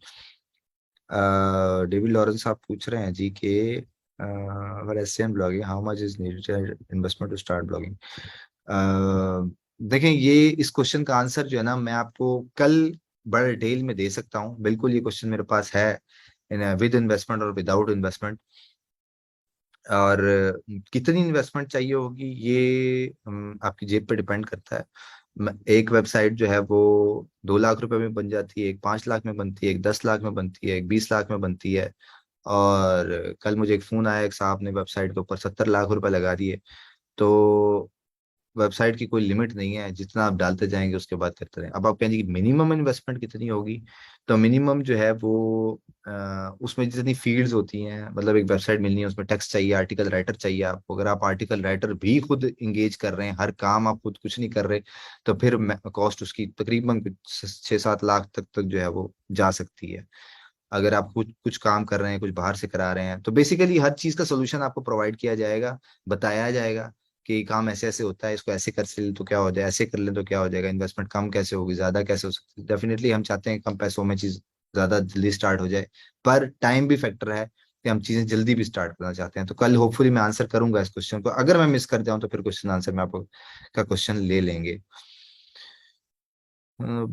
डेविड लॉरेंस साहब पूछ रहे हैं जी कि अगर SEM blogging, how much is needed investment to start blogging. देखें, ये इस क्वेश्चन का आंसर जो है ना मैं आपको कल बड़े डिटेल में दे सकता हूँ। बिल्कुल ये क्वेश्चन मेरे पास है, विद इन्वेस्टमेंट और विदाउट इन्वेस्टमेंट। और कितनी इन्वेस्टमेंट चाहिए होगी ये आपकी जेब पे डिपेंड करता है। एक वेबसाइट जो है वो 2 लाख रुपए में बन जाती है, एक 5 लाख में बनती है, एक 10 लाख में बनती है, एक 20 लाख में बनती है। और कल मुझे एक फोन आया, एक साहब ने वेबसाइट के ऊपर 70 लाख रुपए लगा दिए। तो वेबसाइट की कोई लिमिट नहीं है, जितना आप डालते जाएंगे उसके बाद करते रहें। अब आप कहेंगे कि मिनिमम इन्वेस्टमेंट कितनी होगी, तो मिनिमम जो है वो उसमें जितनी फील्ड्स होती हैं, मतलब एक वेबसाइट मिलनी है उसमें टेक्स्ट चाहिए, आर्टिकल राइटर चाहिए आपको। अगर आप आर्टिकल राइटर भी खुद इंगेज कर रहे हैं, हर काम आप खुद कुछ नहीं कर रहे, तो फिर कॉस्ट उसकी तकरीबन 6-7 लाख तक जो है वो जा सकती है। अगर आप कुछ कुछ काम कर रहे हैं, कुछ बाहर से करा रहे हैं, तो बेसिकली हर चीज का सोल्यूशन आपको प्रोवाइड किया जाएगा, बताया जाएगा कि ये काम ऐसे ऐसे होता है, इसको ऐसे कर ले तो क्या हो जाए, ऐसे कर ले तो क्या हो जाएगा, इन्वेस्टमेंट कम कैसे होगी, ज्यादा कैसे हो सकती है। डेफिनेटली हम चाहते हैं कम पैसों में चीज ज्यादा जल्दी स्टार्ट हो जाए, पर टाइम भी फैक्टर है कि हम चीजें जल्दी भी स्टार्ट करना चाहते हैं। तो कल होपफुली मैं आंसर करूंगा इस क्वेश्चन को, अगर मैं मिस कर जाऊं तो फिर क्वेश्चन आंसर में आपको का क्वेश्चन ले लेंगे।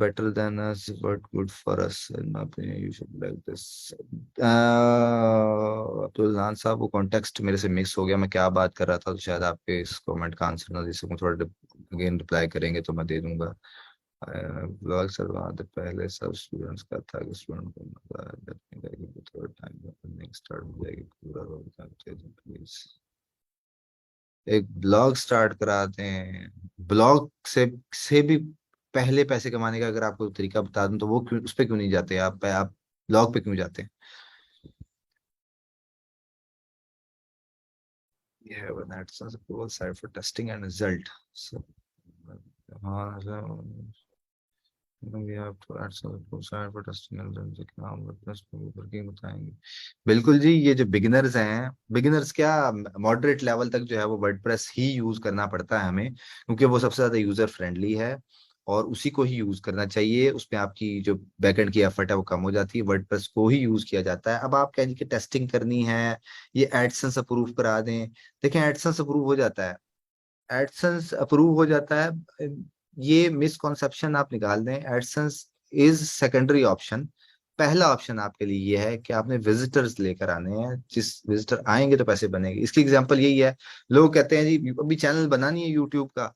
Better than us but good for us, in my opinion you should like this। Abdul नान साहब, वो कॉन्टेक्स्ट मेरे से मिक्स हो गया, मैं क्या बात कर रहा था, तो शायद आपके इस कमेंट का आंसर ना दे सकूं, थोड़ा अगेन रिप्लाई करेंगे तो मैं दे दूंगा। ब्लॉग सर वहाँ तो पहले सब स्टूडेंट्स का था कि स्टूडेंट को मजा आएगा, थोड़ा टाइम स्टार्ट हो जाएगी पूरा, प्लीज एक ब्लॉग स्टार्ट कराते हैं। ब्लॉग से भी पहले पैसे कमाने का अगर आपको तरीका बता दूं, तो वो क्यों उस पे क्यों नहीं जाते आप ब्लॉग पे क्यों जाते हैं? You have an AdSense approval site for testing and result. So, हाँ so, we have to AdSense approval site for testing and result, लेकिन हम WordPress पे वर्किंग बताएंगे। बिल्कुल जी, ये जो बिगिनर्स हैं, बिगिनर्स क्या, मॉडरेट लेवल तक जो है वो वर्डप्रेस ही यूज करना पड़ता है हमें, क्योंकि वो सबसे ज्यादा यूजर फ्रेंडली है और उसी को ही यूज करना चाहिए। उसमें आपकी जो बैकएंड की एफर्ट है वो कम हो जाती है, वर्डप्रेस को ही यूज किया जाता है। अब आप कहेंगे कि टेस्टिंग करनी है, ये एडसेंस अप्रूव करा दें। देखें, एडसेंस अप्रूव हो जाता है, एडसेंस अप्रूव हो जाता है, ये मिसकॉन्सेप्शन आप निकाल दें। AdSense is secondary option. पहला ऑप्शन आपके लिए ये है कि आपने विजिटर्स लेकर आने हैं, जिस विजिटर आएंगे तो पैसे बनेंगे। इसकी एग्जांपल यही है, लोग कहते हैं जी अभी चैनल बनानी है यूट्यूब का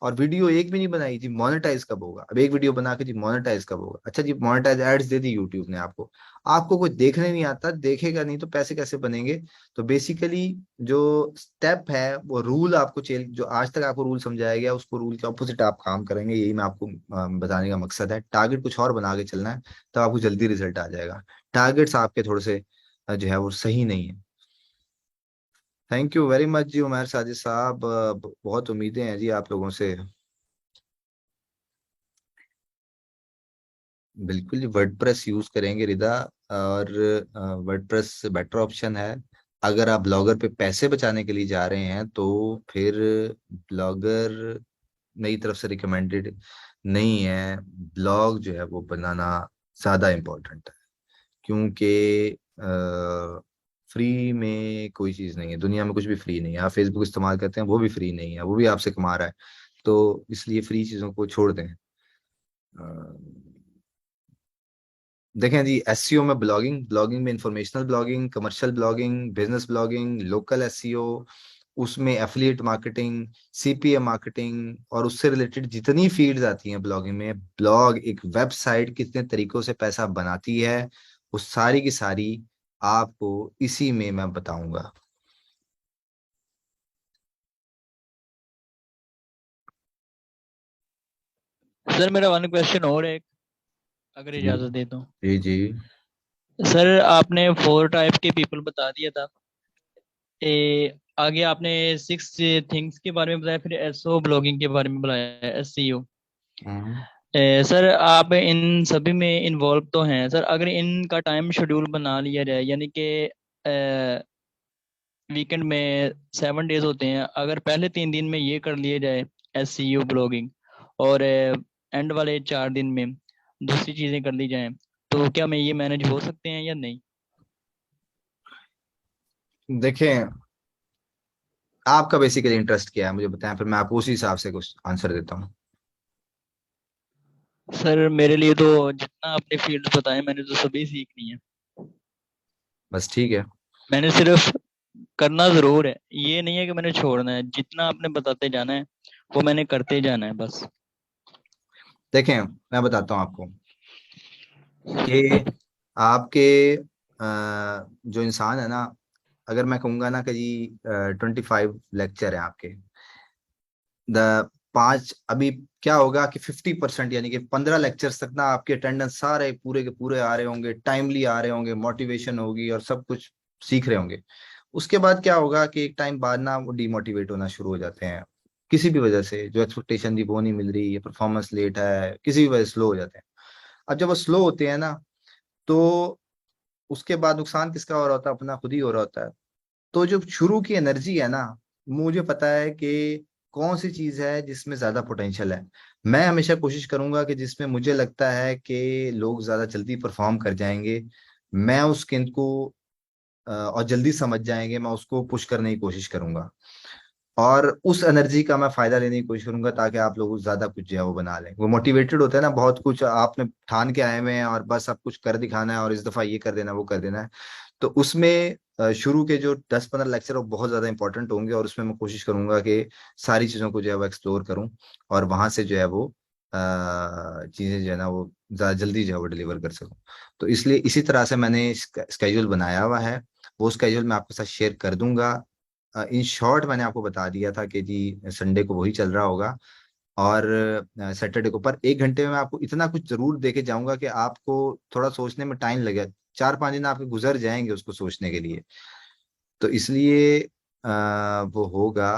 और वीडियो एक भी नहीं बनाई जी, मोनेटाइज कब होगा? अब एक वीडियो बना के जी मोनेटाइज कब होगा? अच्छा जी, मोनेटाइज एड्स दे दी यूट्यूब ने आपको, आपको कुछ देखने नहीं आता, देखेगा नहीं तो पैसे कैसे बनेंगे? तो बेसिकली जो स्टेप है वो रूल आपको चेंज, जो आज तक आपको रूल समझाया गया उसको रूल के ऑपोजिट आप काम करेंगे, यही मैं आपको बताने का मकसद है। टारगेट कुछ और बना के चलना है, तब आपको जल्दी रिजल्ट आ जाएगा। टारगेट्स आपके थोड़े से जो है वो सही नहीं है। थैंक यू वेरी मच जी उमर साजिद साहब, बहुत उम्मीदें हैं जी आप लोगों से। बिल्कुल जी, वर्डप्रेस यूज करेंगे रिदा, और वर्डप्रेस बेटर ऑप्शन है। अगर आप ब्लॉगर पे पैसे बचाने के लिए जा रहे हैं तो फिर ब्लॉगर मेरी तरफ से रिकमेंडेड नहीं है। ब्लॉग जो है वो बनाना ज्यादा इम्पोर्टेंट है, क्योंकि फ्री में कोई चीज नहीं है दुनिया में, कुछ भी फ्री नहीं है। आप फेसबुक इस्तेमाल करते हैं, वो भी फ्री नहीं है, वो भी आपसे कमा रहा है। तो इसलिए फ्री चीजों को छोड़ दें। देखें जी, एसईओ में ब्लॉगिंग, ब्लॉगिंग में informational blogging, commercial blogging, business blogging, local SEO, उसमें एफिलिएट मार्केटिंग, सीपीए मार्केटिंग और उससे रिलेटेड जितनी फील्ड्स आती हैं ब्लॉगिंग में, ब्लॉग एक वेबसाइट कितने तरीकों से पैसा बनाती है, वो सारी की सारी आपको इसी में मैं बताऊंगा। सर मेरा वन क्वेश्चन और है, अगर जी इजाजत दे तो। जी जी। सर आपने 4 टाइप के पीपल बता दिया था, आगे आपने 6 थिंग्स के बारे में बताया, फिर एसओ ब्लॉगिंग के बारे में बताया, एसईओ। हम्म। सर आप इन सभी में इन्वॉल्व तो हैं सर, अगर इनका टाइम शेड्यूल बना लिया जाए, यानी कि वीकेंड में 7 डेज होते हैं, अगर पहले 3 दिन में ये कर लिए जाए एसईओ ब्लॉगिंग, और एंड वाले 4 दिन में दूसरी चीजें कर ली जाएं, तो क्या मैं ये मैनेज हो सकते हैं या नहीं? देखें, आपका बेसिकली इंटरेस्ट क्या है मुझे बताएं, फिर मैं आपको उसी हिसाब से कुछ आंसर देता हूँ। सर मेरे लिए तो जितना आपने फील्ड बताए मैंने तो सभी सीखनी है। बस ठीक है। मैंने सिर्फ करना जरूर है, ये नहीं है कि मैंने छोड़ना है, जितना आपने बताते जाना है वो मैंने करते जाना है बस। देखें, मैं बताता हूँ आपको कि आपके जो इंसान है ना, अगर मैं कहूँगा ना कि जी 25 लेक्चर है आपके, पांच अभी क्या होगा कि 50% यानी कि 15 लेक्चर्स तक ना आपके अटेंडेंस सारे पूरे के पूरे आ रहे होंगे, टाइमली आ रहे होंगे, मोटिवेशन होगी और सब कुछ सीख रहे होंगे। उसके बाद क्या होगा कि एक टाइम बाद ना वो डिमोटिवेट होना शुरू हो जाते हैं, किसी भी वजह से, जो एक्सपेक्टेशन थी वो नहीं मिल रही, या परफॉर्मेंस लेट है, किसी भी वजह से स्लो हो जाते हैं। अब जब वो स्लो होते हैं ना, तो उसके बाद नुकसान किसका हो रहा होता है? अपना खुद ही हो रहा होता है। तो जो शुरू की एनर्जी है ना, मुझे पता है कि कौन सी चीज है जिसमें ज्यादा पोटेंशियल है। मैं हमेशा कोशिश करूंगा कि जिसमें मुझे लगता है कि लोग ज्यादा जल्दी परफॉर्म कर जाएंगे, मैं उस स्किल को और जल्दी समझ जाएंगे, मैं उसको पुश करने की कोशिश करूंगा, और उस एनर्जी का मैं फायदा लेने की कोशिश करूंगा, ताकि आप लोग ज्यादा कुछ जो है वो बना लें। वो मोटिवेटेड होता है ना, बहुत कुछ आपने ठान के आए हुए हैं और बस सब कुछ कर दिखाना है, और इस दफा ये कर देना, वो कर देना है। तो उसमें शुरू के जो 10-15 लेक्चर वो बहुत ज्यादा इंपॉर्टेंट होंगे, और उसमें मैं कोशिश करूंगा कि सारी चीजों को जो है वो एक्सप्लोर करूं, और वहां से जो है वो चीजें जो है ना वो ज्यादा जल्दी जो है वो डिलीवर कर सकूं। तो इसलिए इसी तरह से मैंने स्केड्यूल बनाया हुआ है। वो स्केड्यूल मैं आपके साथ शेयर कर दूंगा। इन शॉर्ट मैंने आपको बता दिया था कि जी संडे को वही चल रहा होगा, और सैटरडे को। पर 1 घंटे में मैं आपको इतना कुछ जरूर देके जाऊंगा कि आपको थोड़ा सोचने में टाइम लगे, 4-5 दिन आपके गुजर जाएंगे उसको सोचने के लिए। तो इसलिए वो होगा।